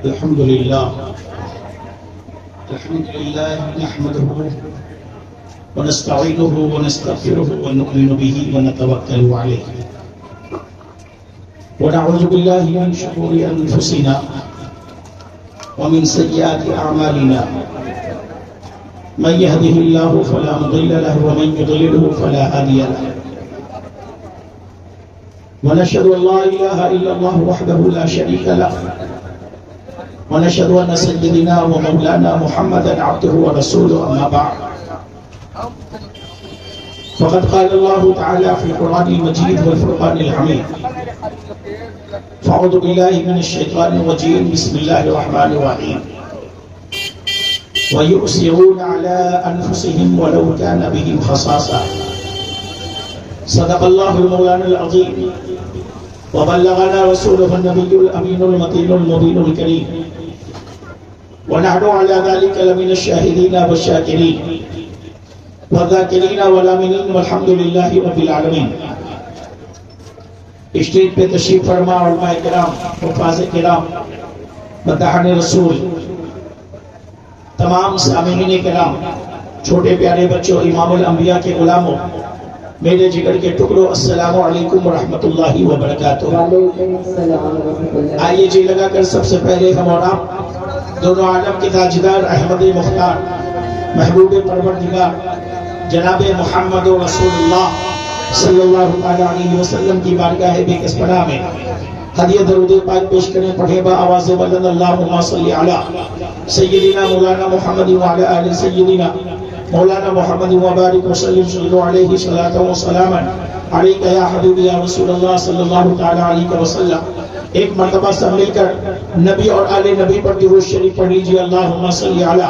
الحمد لله نحمده ونستعينه ونستغفره ونؤمن به ونتوكل عليه ونعوذ بالله من شرور أنفسنا ومن سيئات أعمالنا من يهده الله فلا مضل له ومن يضلله فلا هادي له ونشهد أن لا إله إلا الله وحده لا شريك له ونشهد أن سيدنا ومولانا محمدا عبده ورسوله أما بعد فقد قال الله تعالى في القرآن المجيد والفرقان الحميد فأعوذ بالله من الشيطان الرجيم بسم الله الرحمن الرحيم ويؤثرون على أنفسهم ولو كان بهم خصاصة صدق الله المولانا العظيم وبلغنا رسوله النبي الأمين المتين المبين الكريم ونحن على ذلك لمن الشاهدين والشاكرين والذاكرين والآمنين والحمد لله رب العالمين. اسٹیج پہ تشریف فرما علماء کرام، حفاظ کرام، مداحان رسول، تمام سامعین کرام، چھوٹے پیارے بچوں، امام الانبیاء کے غلاموں، میرے جگر کے ٹکڑوں، السلام علیکم ورحمۃ اللہ وبرکاتہ. آئیے جی لگا کر سب سے پہلے ہم اور آپ دونوں عالم کے تاجدار احمد مختار محبوب پروردگار جناب محمد رسول اللہ صلی اللہ علیہ وسلم کی بارگاہ بے کس پناہ میں ہدیہ درود پاک پیش کریں. پڑھے با آواز بلند اللہم صلی علی سیدنا مولانا محمد وعلی آل سیدنا مولانا محمد وبارک وسلم صلی علیہ صلاۃ و سلاما علیک یا حبیبی یا رسول اللہ صلی اللہ تعالی علیہ وسلم. ایک مرتبہ سب مل کر نبی اور آل نبی پر درود شریف پڑھ لیجیے. اللہم صلی علی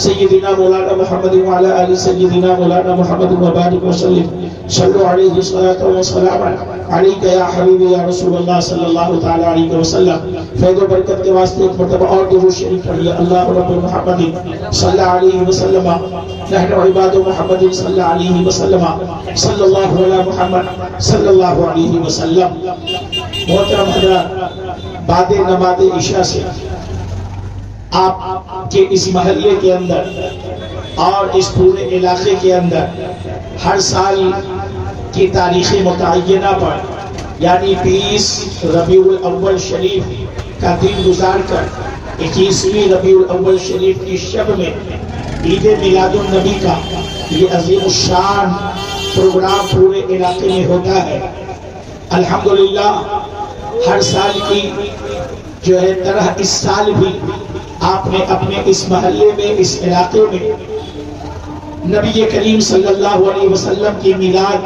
سیدنا مولانا محمد وعلی آل سیدنا مولانا محمد وبارک وسلم صلی علیہ صلاۃ و سلاما علیک یا حبیبی یا رسول اللہ صلی اللہ تعالی علیہ وسلم. فیض و برکت کے واسطے ایک مرتبہ اور درود شریف پڑھیے. اللہ رب محمد صلی علیہ وسلم نحن عباد محمد صلی علیہ وسلم صلی اللہ علیہ محمد صلی اللہ علیہ وسلم. محترم حضرات، بعد نماز عشاء سے آپ کے اس محلے کے اندر اور اس پورے علاقے کے اندر ہر سال کی تاریخ متعینہ پر یعنی 20 ربیع الاول شریف کا دن گزار کر 21ویں ربیع الاول شریف کی شب میں عید میلاد النبی کا یہ عظیم الشان پروگرام پورے علاقے میں ہوتا ہے. الحمدللہ ہر سال کی جو ہے طرح اس سال بھی آپ نے اپنے اس محلے میں، اس علاقے میں نبی کریم صلی اللہ علیہ وسلم کی میلاد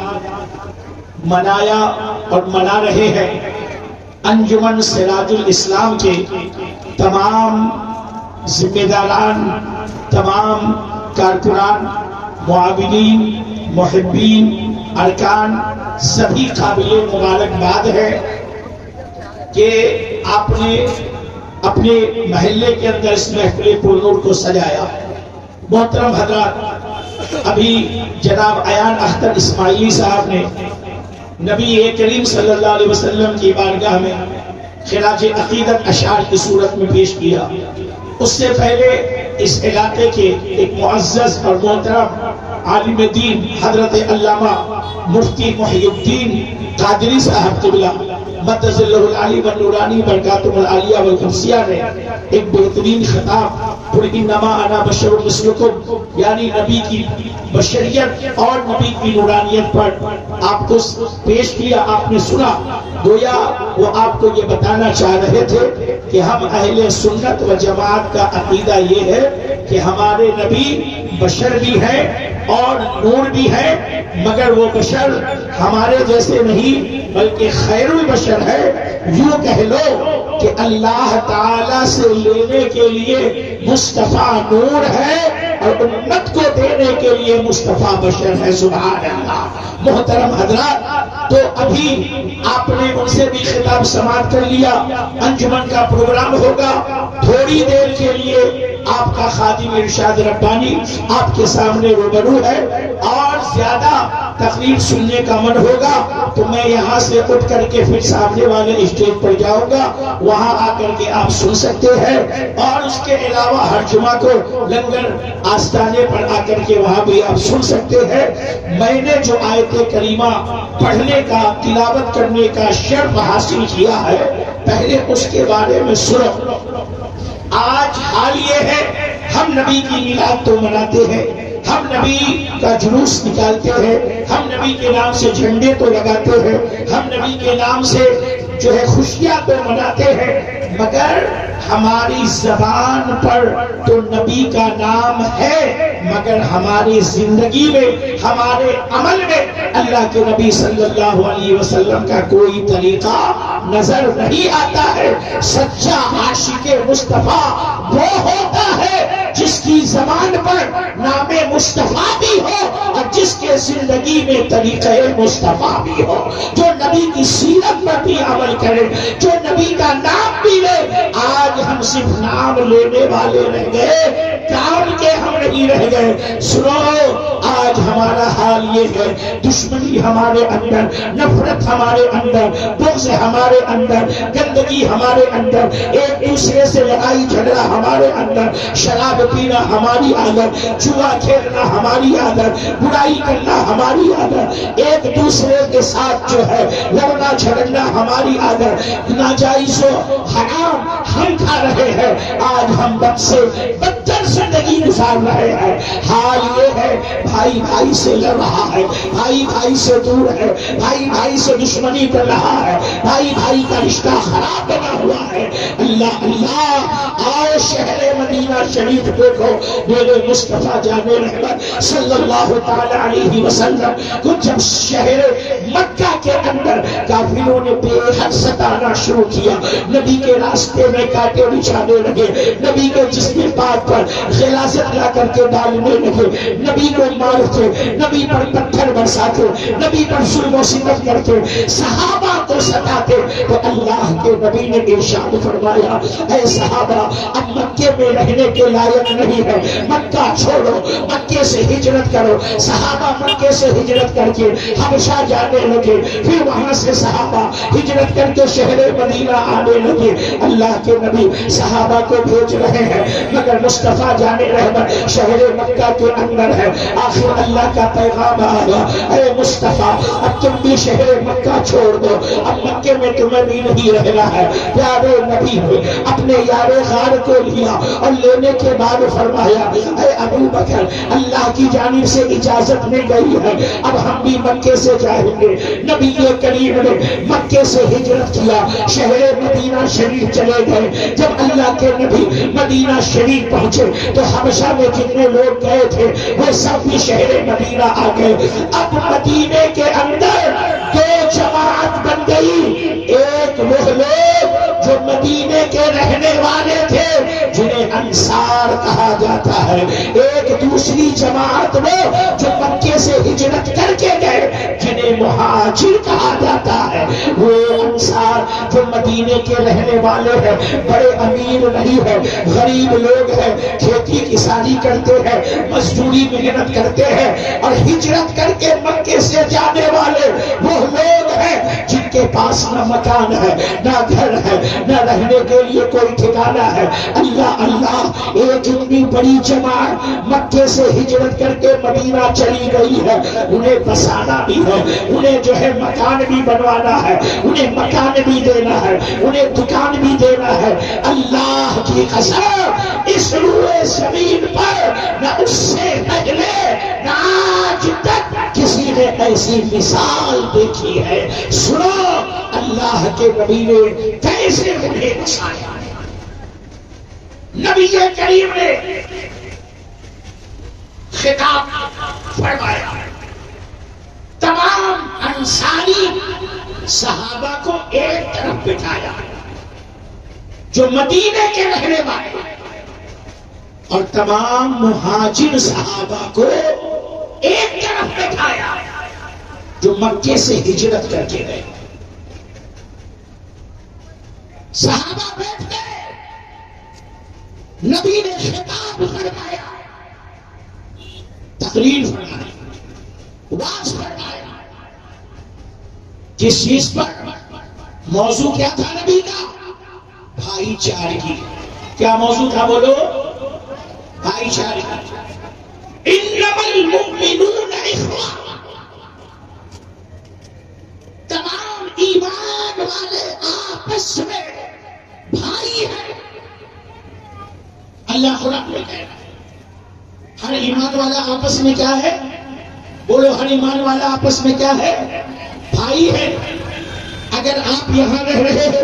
منایا اور منا رہے ہیں. انجمن سراج الاسلام کے تمام ذمہ داران، تمام کارکنان، معاونین، محبین، ارکان، سبھی قابل مبارکباد ہے کہ آپ نے اپنے محلے کے اندر اس محفل پرنور کو سجایا. محترم حضرات، ابھی جناب ایان اختر اسماعیلی صاحب نے نبی کریم صلی اللہ علیہ وسلم کی بارگاہ میں خراج عقیدت اشعار کی صورت میں پیش کیا. اس سے پہلے اس علاقے کے ایک معزز اور محترم عالم دین حضرت علامہ مفتی محی الدین قادری صاحب قبلہ مدد اللہ العلی والنورانی برکاتہ العالیہ والقدسیہ نے ایک بہترین خطاب قل انما انا بشر مثلکم یعنی نبی کی بشریت اور نبی کی نورانیت پر آپ کو پیش کیا. آپ نے سنا، گویا وہ آپ کو یہ بتانا چاہ رہے تھے کہ ہم اہل سنت و جماعت کا عقیدہ یہ ہے کہ ہمارے نبی بشر بھی ہیں اور نور بھی ہے، مگر وہ بشر ہمارے جیسے نہیں بلکہ خیر البشر ہے. یوں کہہ لو کہ اللہ تعالی سے لینے کے لیے مصطفیٰ نور ہے اور امت کو دینے کے لیے مصطفیٰ بشر ہے. سبحان اللہ. محترم حضرات، تو ابھی آپ نے ان سے بھی خطاب سماعت کر لیا. انجمن کا پروگرام ہوگا تھوڑی دیر کے لیے. آپ کا خادم ارشاد ربانی آپ کے سامنے روبرو ہے اور زیادہ تقریر سننے کا من ہوگا تو میں یہاں سے اٹھ کر کے پھر سامنے والے اسٹیج پر جاؤں گا، وہاں آ کر کے آپ سن سکتے ہیں، اور اس کے علاوہ ہر جمعہ کو لنگر آستانے پر آ کر کے وہاں بھی آپ سن سکتے ہیں۔ میں نے جو آیت کریمہ پڑھنے کا، تلاوت کرنے کا شرف حاصل کیا ہے، پہلے اس کے بارے میں سنو۔ آج حال یہ ہے، ہم نبی کی میلاد تو مناتے ہیں، ہم نبی کا جلوس نکالتے ہیں، ہم نبی کے نام سے جھنڈے تو لگاتے ہیں، ہم نبی کے نام سے جو ہے خوشیاں تو مناتے ہیں، مگر ہماری زبان پر تو نبی کا نام ہے، مگر ہماری زندگی میں، ہمارے عمل میں اللہ کے نبی صلی اللہ علیہ وسلم کا کوئی طریقہ نظر نہیں آتا ہے۔ سچا عاشق مصطفیٰ وہ ہوتا ہے جس کی زبان پر نام مصطفیٰ بھی ہو اور جس کے زندگی میں طریقہ مصطفیٰ بھی ہو، جو نبی کی سیرت پر بھی عمل کرے، جو نبی کا نام بھی لے۔ آج ہم صرف نام لینے والے رہ گئے، کام کے ہم نہیں رہ گئے۔ سنو، آج ہمارا حال یہ ہے، دشمنی ہمارے اندر، نفرت ہمارے اندر، بغض ہمارے اندر، گندگی ہمارے اندر، ایک دوسرے سے لڑائی جھگڑا ہمارے اندر، شراب پینا ہماری عادت، جوا کھیلنا ہماری عادت، برائی کرنا ہماری عادت، ایک دوسرے کے ساتھ جو ہے لڑنا جھگڑنا ہماری عادت، ناجائز و حرام ہم کھا رہے ہیں۔ آج ہم بد سے بدتر زندگی گزار رہے ہیں۔ حال یہ ہے، بھائی بھائی سے لڑ رہا ہے، بھائی بھائی سے دور ہے، بھائی بھائی سے دشمنی کر رہا ہے، بھائی بھائی کا رشتہ خراب بنا ہوا ہے۔ اللہ اللہ، آؤ شہر مدینہ شریف دیکھو، میرے مصطفیٰ جان رحمت صلی اللہ تعالی علیہ وسلم کو جب شہر مکہ کے اندر کافروں نے بے حد ستانا شروع کیا، نبی کے راستے میں کانٹے بچھانے لگے، نبی کے جسم پاک پر غلاظت لا کر کے ڈالنے لگے، نبی کو مارتے، نبی پر پتھر برساتے، نبی پر ظلم و ستم کرتے، صحابہ کو ستاتے، تو اللہ کے نبی نے ارشاد فرمایا، اے صحابہ، اب مکے میں رہنے کے لائق نہیں ہے، مکہ چھوڑو، مکے سے ہجرت کرو۔ صحابہ مکے سے ہجرت کر کے حبشہ جانے لگے، پھر وہاں سے صحابہ ہجرت کر کے شہر مدینہ آنے لگے۔ اللہ کے نبی صحابہ کو بھیج رہے ہیں، مگر مصطفیٰ جانے رحمت شہر مکہ کے اندر ہے۔ آخر اللہ کا پیغام آیا، اے مصطفیٰ، اب تم بھی شہر مکہ چھوڑ دو، اب مکے میں تمہیں بھی نہیں رہنا ہے۔ پیارے نبی نے اپنے یار غار کو لیا اور لینے کے بعد فرمایا، اے ابو بکر، اللہ کی جانب سے اجازت مل گئی ہے، اب ہم بھی مکے سے جائیں گے۔ نبی کریم نے مکے سے ہجرت کیا، شہر مدینہ شریف چلے گئے۔ جب اللہ کے نبی مدینہ شریف پہنچے تو حبشہ میں جتنے لوگ گئے تھے وہ سب بھی شہر مدینہ آ گئے۔ اب مدینے کے اندر دو جماعت بن گئی، ایک وہ لوگ جو مدینے کے رہنے والے تھے جنہیں انصار کہا جاتا ہے، ایک دوسری جماعت وہ جو مکے سے ہجرت کر کے گئے جنہیں مہاجر کہا جاتا ہے۔ وہ انصار جو مدینے کے رہنے والے ہیں، بڑے امیر نہیں ہے، غریب لوگ ہیں، کھیتی کسانی کرتے ہیں، مزدوری محنت کرتے ہیں، اور ہجرت کر کے مکے سے جانے والے وہ لوگ ہیں جن کے پاس نہ مکان ہے، نہ گھر ہے، نہ رہنے کے لیے کوئی ٹھکانہ ہے۔ اللہ اللہ، ایک اتنی بڑی جماعت مکے سے ہجرت کر کے مدینہ چلی گئی ہے، انہیں بسانا بھی ہے، انہیں جو ہے مکان بھی بنوانا ہے، انہیں مکان بھی دینا ہے، انہیں دکان بھی دینا ہے۔ اللہ کی قسم، اس روئے زمین پر نہ اس سے پہلے نہ آج تک کسی نے ایسی مثال دیکھی ہے۔ سنو اللہ کے نبی نے کیسے انہیں بسایا۔ نبی کریم نے خطاب فرمایا، تمام انصاری صحابہ کو ایک طرف بٹھایا جو مدینے کے رہنے والے، اور تمام مہاجر صحابہ کو ایک طرف بٹھایا جو مکے سے ہجرت کر کے گئے۔ صحابہ بیٹھ گئے، نبی نے خطاب فرمایا، تقریر فرمائی، واز فرمایا. کس چیز پر؟ موضوع کیا تھا نبی کا؟ بھائی چارگی. کیا موضوع تھا بولو؟ بھائی چارگی. انما المؤمنون اخوہ، تمام ایمان والے آپس میں بھائی ہیں. اللہ قرآن میں کہہ رہا ہے ہر ایمان والا آپس میں کیا ہے؟ بولو ہر ایمان والا آپس میں کیا ہے؟ بھائی ہے. اگر آپ یہاں رہ رہے ہو،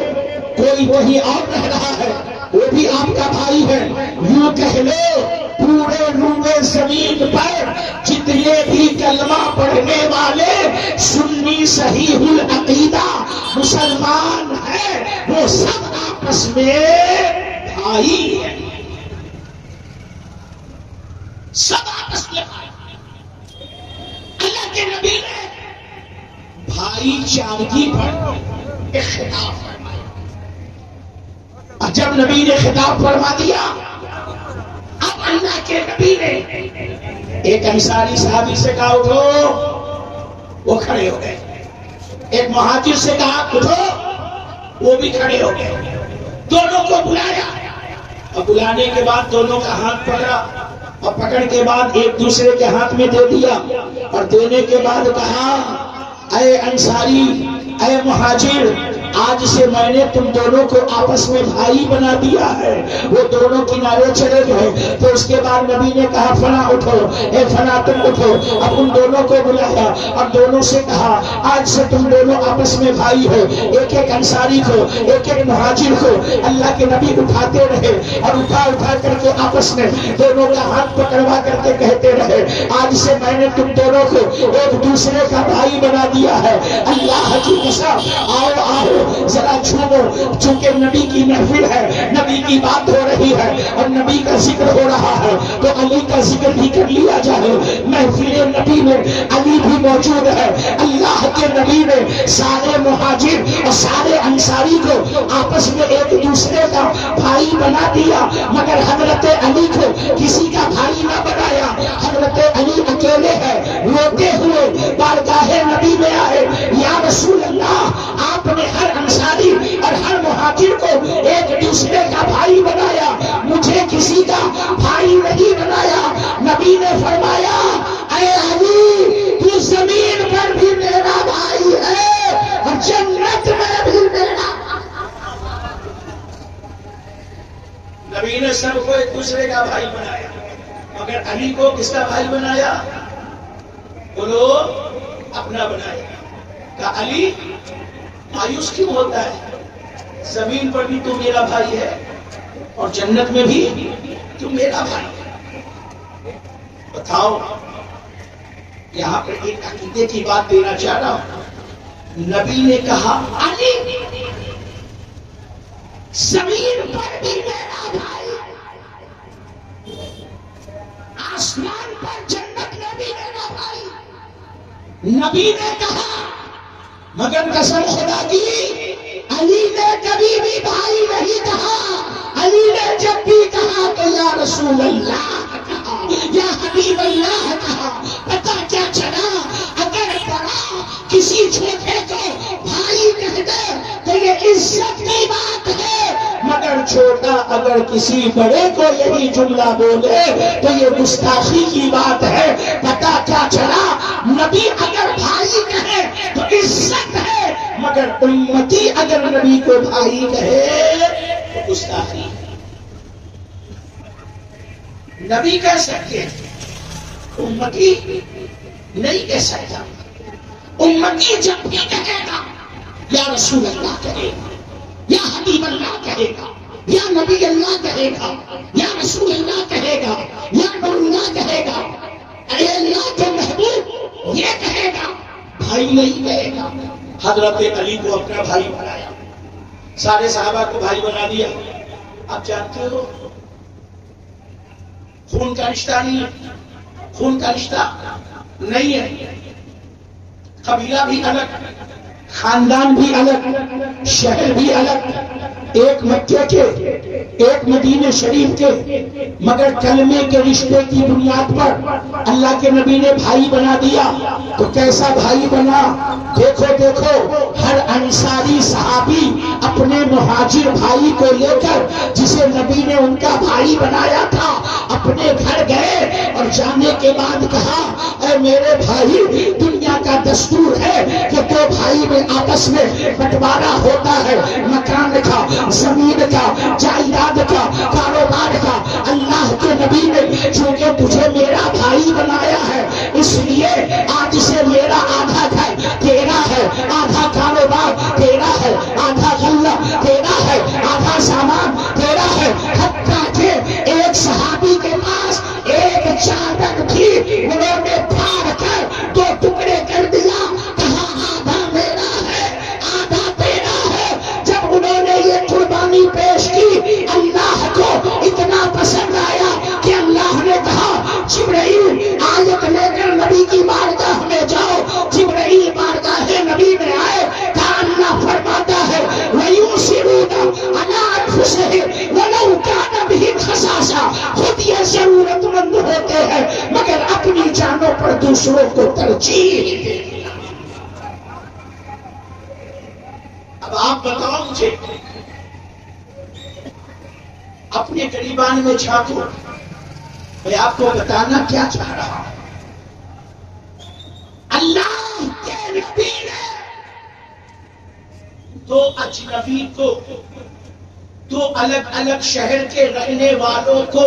کوئی وہی اور رہ رہا ہے، وہ بھی آپ کا بھائی ہے. یوں کہہ لو پورے روئے زمین پر جتنے بھی کلمہ پڑھنے والے سنی صحیح العقیدہ مسلمان ہیں، وہ سب آپس میں بھائی ہیں. سب آپس میں بھائی. اللہ کے نبی نے بھائی چارگی پر ایک خطاب فرمایا. اور جب نبی نے خطاب فرما دیا، اب اللہ کے نبی نے ایک انصاری صحابی سے کہا اٹھو، وہ کھڑے ہو گئے. ایک مہاجر سے کہا اٹھو، وہ بھی کھڑے ہو گئے. دونوں کو بلایا اور بلانے کے بعد دونوں کا ہاتھ پکڑا اور پکڑ کے بعد ایک دوسرے کے ہاتھ میں دے دیا اور دینے کے بعد کہا اے انصاری، اے مہاجر، آج سے میں نے تم دونوں کو آپس میں بھائی بنا دیا ہے. وہ دونوں کنارے چلے گئے. تو اس کے بعد نبی نے کہا فلاں اٹھو، اے فلاں تم اٹھو. اب ان دونوں کو بلایا اور دونوں سے کہا آج سے تم دونوں آپس میں بھائی ہو. ایک ایک انصاری کو، ایک ایک مہاجر کو اللہ کے نبی اٹھاتے رہے اور اٹھا اٹھا کر کے آپس میں دونوں کا ہاتھ پکڑوا کر کے کہتے رہے آج سے میں نے تم دونوں کو ایک دوسرے کا بھائی بنا دیا ہے. اللہ کی قسم، آؤ آؤ ذرا چھوڑو. چونکہ نبی کی محفل ہے، نبی کی بات ہو رہی ہے اور نبی کا ذکر ہو رہا ہے، تو علی کا ذکر بھی کر لیا جائے. محفل نبی میں علی بھی موجود ہے. اللہ کے نبی نے سارے مہاجر اور سارے انصاری کو آپس میں ایک دوسرے کا بھائی بنا دیا، مگر حضرت علی کو کسی کا بھائی نہ بنایا. حضرت علی اکیلے ہیں. روتے ہوئے بارگاہ نبی میں آئے، یا رسول اللہ، آپ نے ہر انصاری اور ہر مہاجر کو ایک دوسرے کا بھائی بنایا، مجھے کسی کا بھائی نہیں بنایا. نبی نے فرمایا اے علی، تو زمین پر بھی میرا بھائی ہے اور جنت میں بھی میرا. نبی نے سب کو ایک دوسرے کا بھائی بنایا، مگر علی کو کس کا بھائی بنایا؟ بولو، اپنا بنایا. کہ علی مایوس کیوں ہوتا ہے؟ زمین پر بھی تو میرا بھائی ہے اور جنت میں بھی تو میرا بھائی ہے. بتاؤ، یہاں پر ایک عقیدے کی بات دینا چاہ رہا ہوں. نبی نے کہا علی زمین پر بھی میرا بھائی، آسمان پر جنت میں بھی میرا بھائی. نبی نے کہا مگر قسم خدا کی علی نے کبھی بھی بھائی نہیں کہا. علی نے جب بھی کہا تو یا رسول اللہ کہا، یا حبیب اللہ کہا. پتہ کیا چلا؟ اگر بڑا کسی چھوٹے کو بھائی کہہ دے تو یہ عزت کی بات ہے، مگر چھوٹا اگر کسی بڑے کو یہی جملہ بولے تو یہ گستاخی کی بات ہے. پتہ کیا چلا؟ نبی اگر بھائی کہے تو عزت ہے، مگر امتی اگر نبی کو بھائی کہے تو گستاخی. نبی کہہ سکتے، امتی نہیں کہہ سکتا. امتی جب بھی کہے گا یا رسول اللہ کہے گا، یا حبیب اللہ کہے گا، یا نبی اللہ کہے گا، یا رسول اللہ کہے گا، یا نور اللہ کہے گا، اے اللہ کے محبوب یہ کہے گا، بھائی نہیں کہے گا. حضرت علی کو اپنا بھائی بنایا، سارے صحابہ کو بھائی بنا دیا. آپ جانتے ہو خون کا رشتہ نہیں ہے، خون کا رشتہ نہیں ہے. قبیلہ بھی الگ، خاندان بھی الگ، شہر بھی الگ، ایک مکے کے ایک مدینہ شریف کے، مگر کلمے کے رشتے کی بنیاد پر اللہ کے نبی نے بھائی بنا دیا۔ تو کیسا بھائی بنا؟ دیکھو دیکھو، ہر انصاری صحابی اپنے مہاجر بھائی کو لے کر، جسے نبی نے ان کا بھائی بنایا تھا، اپنے گھر گئے اور جانے کے بعد کہا اے میرے بھائی، دنیا کا دستور ہے کہ دو بھائی میں آپس میں بٹوارا ہوتا ہے، مکان کا، زمین کا، جائیداد کا، کاروبار کا۔ اللہ کے نبی نے چونکہ تجھے میرا بھائی بنایا ہے، اس لیے آج سے میرا آدھا گھر تیرا ہے، آدھا کاروبار تیرا ہے، آدھا غلہ تیرا ہے، آدھا سامان تیرا ہے۔ حتیٰ کہ ایک صحابی کے پاس ایک چادر تھی، انہوں نے پھاڑ کر دو ٹکڑے کر دیا، کہا آدھا میرا ہے، آدھا تیرا ہے۔ جب انہوں نے یہ قربانی پیش کی، اللہ کو اتنا پسند آیا کہ اللہ نے کہا جبرائیل آیت لے کر نبی کی بارگاہ میں جاؤ۔ جبرائیل بارگاہ نبی میں آئے، کہا اللہ فرماتا ہے وَيُؤْثِرُونَ عَلَىٰ أَنفُسِهِمْ وَلَوْ كَانَ بِهِمْ خَصَاصَةٌ، خود یہ ضرورت مند ہوتے ہیں مگر اپنی جانوں پر دوسروں کو ترجیح دیتے۔ اب آپ بتاؤ مجھے، اپنے قریبان میں جھانکو، میں آپ کو بتانا کیا چاہ رہا ہوں۔ اللہ کے نبی نے دو اجنبی کو، دو الگ الگ شہر کے رہنے والوں کو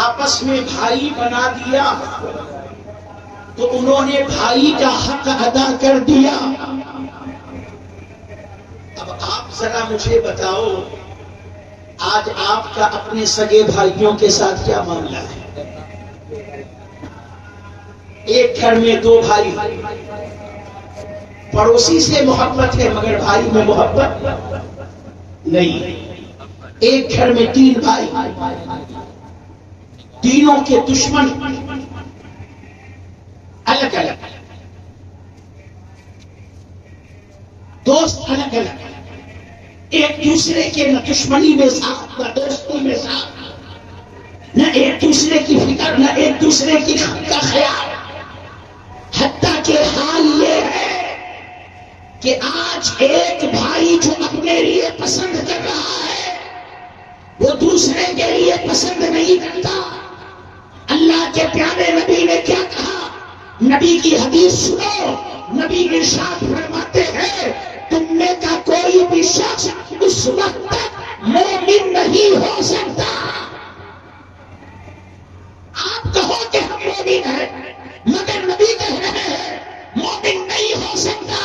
آپس میں بھائی بنا دیا، تو انہوں نے بھائی کا حق ادا کر دیا۔ اب آپ ذرا مجھے بتاؤ، آج آپ کا اپنے سگے بھائیوں کے ساتھ کیا معاملہ ہے؟ ایک گھر میں دو بھائی، پڑوسی سے محبت ہے مگر بھائی میں محبت نہیں۔ ایک گھر میں تین بھائی، تینوں کے دشمن الگ الگ، دوست الگ الگ، ایک دوسرے کے نہ دشمنی میں ساتھ، نہ دوستی میں ساتھ، نہ ایک دوسرے کی فکر، نہ ایک دوسرے کی کا خیال۔ حتیٰ کہ حال یہ ہے کہ آج ایک بھائی جو اپنے لیے پسند کر رہا ہے، وہ دوسرے کے لیے پسند نہیں کرتا۔ اللہ کے پیارے نبی نے کیا کہا؟ نبی کی حدیث سنو، نبی ارشاد فرماتے ہیں تم میں کا کوئی بھی شخص اس وقت تک مومن نہیں ہو سکتا۔ آپ کہو کہ ہم مومن ہیں، مگر نبی کہہ رہے ہیں مومن نہیں ہو سکتا۔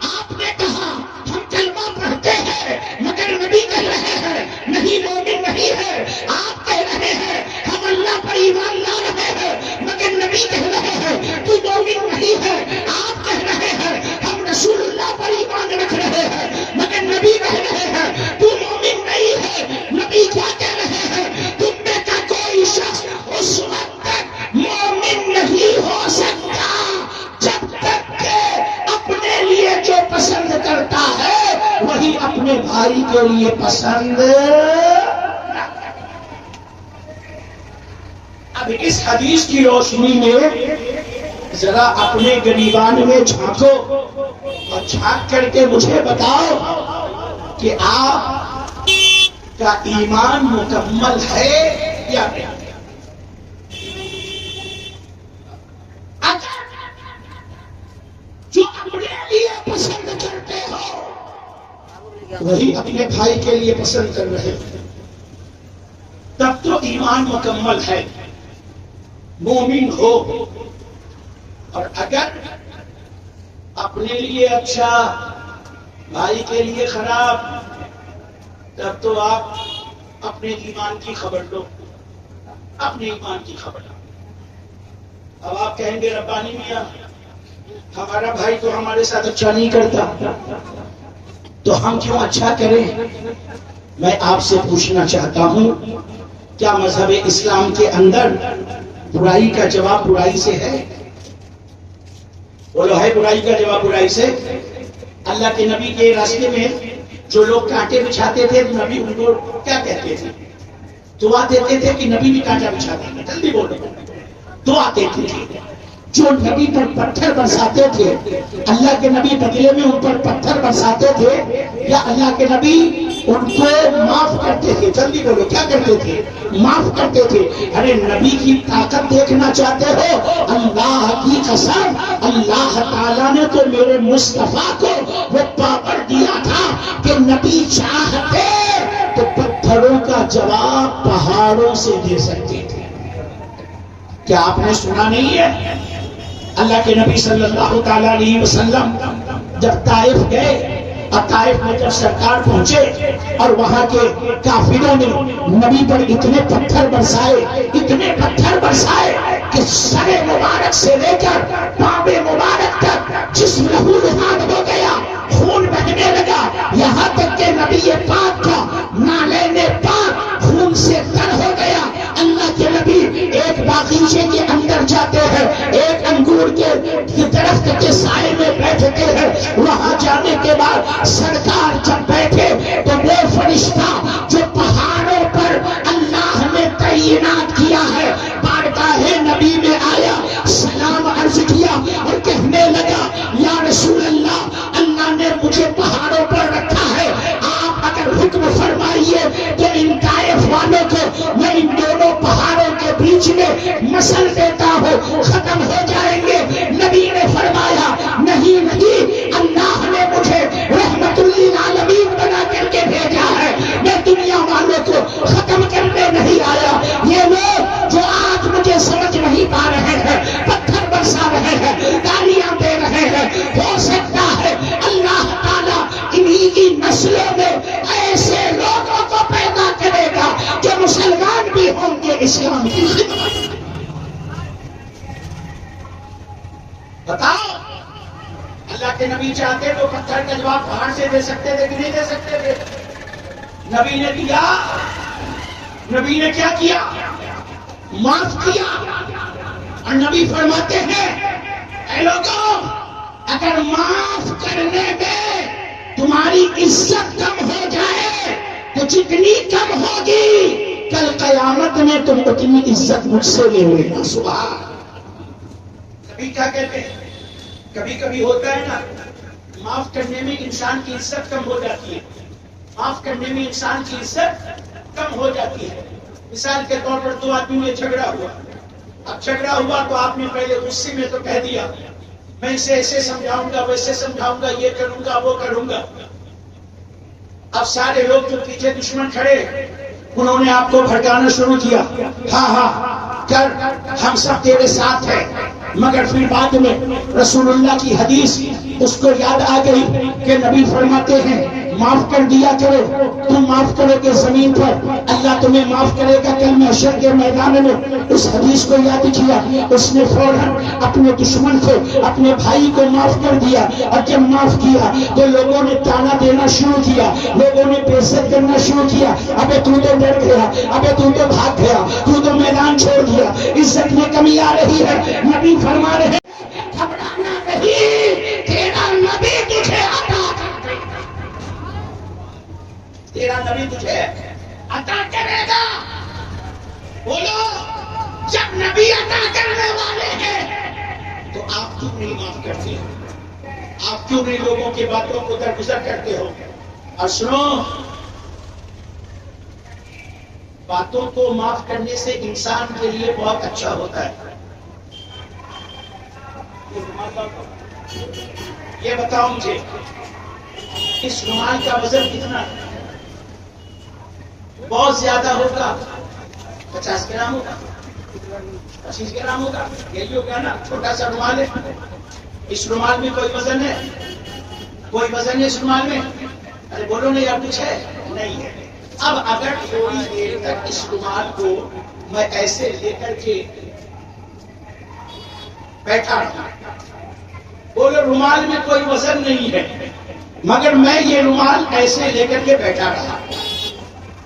آپ نے کہا ہم کلمہ پڑھتے ہیں، مگر نبی کہہ رہے ہیں نہیں مومن نہیں ہے۔ آپ کہہ رہے ہیں ہم اللہ پر ایمان لا رہے ہیں، مگر نبی کہہ رہے ہیں تو مومن نہیں ہے۔ آپ کہہ رہے ہیں ہم رسول اللہ پر ایمان رکھ رہے ہیں، مگر نبی کہہ رہے ہیں تو مومن نہیں ہے۔ نبی کیا کہہ رہے ہیں؟ تم میں کا کوئی شخص اس وقت تک مومن نہیں ہو سکتا جب تک کہ اپنے لیے جو پسند کرتا ہے وہی اپنے بھائی کے لیے پسند۔ اب اس حدیث کی روشنی میں ذرا اپنے گریبان میں جھانکو اور جھانک کر کے مجھے بتاؤ کہ آپ کا ایمان مکمل ہے یا نہیں؟ جو اپنے لیے پسند کرتے ہو وہی اپنے بھائی کے لیے پسند کر رہے ہیں، تب تو ایمان مکمل ہے، مومن ہو۔ اور اگر اپنے لیے اچھا بھائی کے لیے خراب، تب تو آپ اپنے ایمان کی خبر لو، اپنے ایمان کی خبر لو۔ اب آپ کہیں گے ربانی میاں ہمارا بھائی تو ہمارے ساتھ اچھا نہیں کرتا، تو ہم کیوں اچھا کریں؟ میں آپ سے پوچھنا چاہتا ہوں، کیا مذہب اسلام کے اندر برائی کا جواب برائی سے ہے؟ بولو ہے برائی کا جواب برائی سے؟ اللہ کے نبی کے راستے میں جو لوگ کانٹے بچھاتے تھے نبی ان کو کیا کہتے تھے؟ دعا دیتے تھے کہ نبی بھی کانٹا بچھا دیں گے؟ جلدی بولو. دعا دیتے تھے. جو نبی پر پتھر برساتے تھے اللہ کے نبی بدلے میں ان پر پتھر برساتے تھے یا اللہ کے نبی ان کو معاف کرتے تھے؟ جلدی بولو کیا کرتے تھے؟ معاف کرتے تھے. ارے نبی کی طاقت دیکھنا چاہتے ہو؟ اللہ کی قسم اللہ تعالیٰ نے تو میرے مصطفیٰ کو وہ پاور دیا تھا کہ نبی چاہتے تو پتھروں کا جواب پہاڑوں سے دے سکتے تھے. کیا آپ نے سنا نہیں ہے؟ اللہ کے نبی صلی اللہ تعالیٰ علیہ وسلم جب طائف گئے اور طائف میں جب سرکار پہنچے اور وہاں کے کافروں نے نبی پر اتنے پتھر برسائے کہ سر مبارک سے لے کر پاؤں مبارک تک جسم لہو لہان ہو گیا، خون بہنے لگا، یہاں تک کہ نبی پاک کا نالین پاک خون سے تر ہو گیا. اللہ کے نبی ایک باغیچے کے اندر جاتے ہیں، ایک انگور کے درخت کے سائے میں بیٹھتے ہیں. وہاں جانے کے بعد سرکار جب بیٹھے تو وہ فرشتہ جو پہاڑوں پر اللہ نے تعینات کیا ہے بارگاہ نبی میں آیا، سلام عرض کیا اور کہنے لگا یا رسول اللہ، اللہ نے مجھے پہاڑوں پر رکھا ہے، آپ اگر حکم فرمائیے تو ان طائف والوں کو میں ان دونوں پہاڑوں کے بیچ میں مسل دیتا ہوں، ختم ہو جائیں گے. نبی نے فرمایا نہیں، اللہ نے مجھے رحمت للعالمین بنا کر کے بھیجا ہے، میں دنیا والوں کو ختم کرنے نہیں آیا. یہ لوگ جو آج مجھے سمجھ نہیں پا رہے ہیں، پتھر برسا رہے ہیں، گالیاں دے رہے ہیں، ہو سکتا ہے اللہ تعالیٰ انہی کی نسلوں میں ایسے لوگوں کو پیدا کرے گا جو مسلمان بھی ہوں گے اسلام کی خدمت. بتاؤ اللہ کے نبی چاہتے تو پتھر کا جواب پہاڑ سے دے سکتے تھے کہ نہیں دے سکتے تھے؟ نبی نے دیا. نبی نے کیا کیا؟ معاف کیا. اور نبی فرماتے ہیں اے لوگوں، اگر معاف کرنے میں تمہاری عزت کم ہو جائے تو جتنی کم ہوگی کل قیامت میں تم اتنی عزت مجھ سے لے لینا. سبحان. کبھی کیا کہتے ہیں، کبھی کبھی ہوتا ہے نا، معاف کرنے میں انسان کی عزت کم ہو جاتی ہے. معاف کرنے میں انسان کی عزت کم ہو جاتی ہے. مثال کے طور پر دو آدمی میں جھگڑا ہوا. اب جھگڑا ہوا تو آپ نے پہلے غصے میں تو کہہ دیا میں اسے ایسے سمجھاؤں گا، ویسے سمجھاؤں گا، یہ کروں گا، وہ کروں گا. اب سارے لوگ جو پیچھے دشمن کھڑے انہوں نے آپ کو بھڑکانا شروع کیا، ہاں کر، ہم سب تیرے ساتھ ہیں. مگر پھر بعد میں رسول اللہ کی حدیث اس کو یاد آ گئی کہ نبی فرماتے ہیں معاف کر دیا کرو. تم معاف کرو کہ زمین پر اللہ تمہیں معاف کرے گا کل محشر کے میدان میں. اس حدیث کو یاد کیا، اس نے فوراً اپنے دشمن کو، اپنے بھائی کو معاف کر دیا. اور جب معاف کیا تو لوگوں نے تانا دینا شروع کیا، لوگوں نے بے عزت کرنا شروع کیا. ابے تو ڈر گیا، ابے تو بھاگ گیا، تو میدان چھوڑ دیا، عزت میں کمی آ رہی ہے. نبی فرما رہے گھبرانا نہیں، تیرا نبی تجھے عطا کر دے گا. تیرا نبی تجھے عطا کرے گا. بولو، جب نبی عطا کرنے والے ہیں تو آپ کیوں نہیں معاف کرتے؟ آپ کیوں نہیں لوگوں کی باتوں کو درگزر کرتے ہو؟ اور سنو، باتوں کو معاف کرنے سے انسان کے لیے بہت اچھا ہوتا ہے. یہ بتاؤ مجھے، اس رومال کا وزن کتنا ہے؟ بہت زیادہ ہوگا، 50 گرام ہوگا، 25 گرام ہوگا، یہی ہوگا نا. چھوٹا سا رومال ہے. اس رومال میں کوئی وزن ہے؟ کوئی وزن ہے اس رومال میں؟ ارے بولو نہیں، یار کچھ ہے؟ نہیں ہے. اب اگر تھوڑی دیر تک اس رومال کو میں ایسے لے کر کے بیٹھا رہا، بولو رومال میں کوئی وزن نہیں ہے، مگر میں یہ رومال ایسے لے کر کے بیٹھا رہا.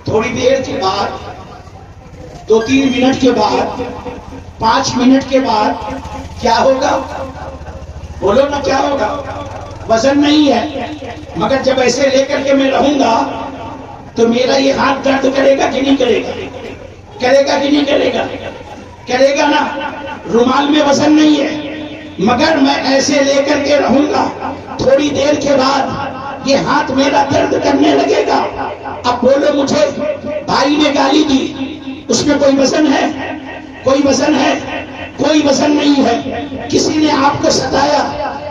تھوڑی دیر کے بعد، 2-3 منٹ کے بعد، 5 منٹ کے بعد کیا ہوگا؟ بولو نا کیا ہوگا؟ وزن نہیں ہے، مگر جب ایسے لے کر کے میں رہوں گا تو میرا یہ ہاتھ درد کرے گا کہ نہیں کرے گا؟ کرے گا کہ نہیں کرے گا؟ کرے گا نا۔ رومال میں وزن نہیں ہے، مگر میں ایسے لے کر کے رہوں گا، تھوڑی دیر کے بعد یہ ہاتھ میرا درد کرنے لگے گا۔ اب بولو مجھے، بھائی نے گالی دی، اس میں کوئی وزن ہے؟ کوئی وزن ہے؟ کوئی وزن نہیں ہے۔ کسی نے آپ کو ستایا،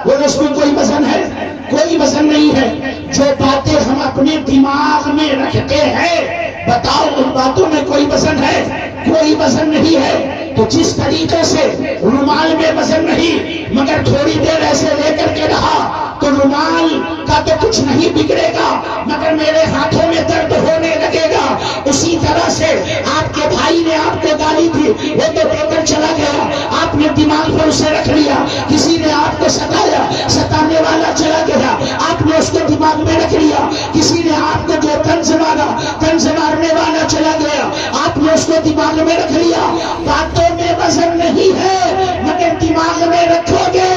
بولو اس میں کوئی وزن ہے؟ کوئی وزن نہیں ہے۔ جو باتیں ہم اپنے دماغ میں رکھتے ہیں، بتاؤ ان باتوں میں کوئی وزن ہے؟ کوئی وزن نہیں ہے۔ تو جس طریقے سے رومال میں وزن نہیں، مگر تھوڑی دیر ایسے لے کر کے رہا تو رومال کا تو کچھ نہیں بگڑے گا، مگر میرے ہاتھوں میں درد ہونے لگے گا۔ اسی طرح سے آپ کے بھائی نے آپ کو گالی دی، وہ تو دے کر چلا گیا، آپ نے دماغ پر اسے رکھ لیا۔ کسی نے آپ کو ستایا، ستانے والا چلا گیا، آپ نے اس کو دماغ میں رکھ لیا۔ کسی نے آپ کو جو طنز مارا، طنز مارنے والا چلا گیا، آپ نے اس کو دماغ میں رکھ لیا۔ باتوں میں وزن نہیں ہے، مگر دماغ میں رکھو گے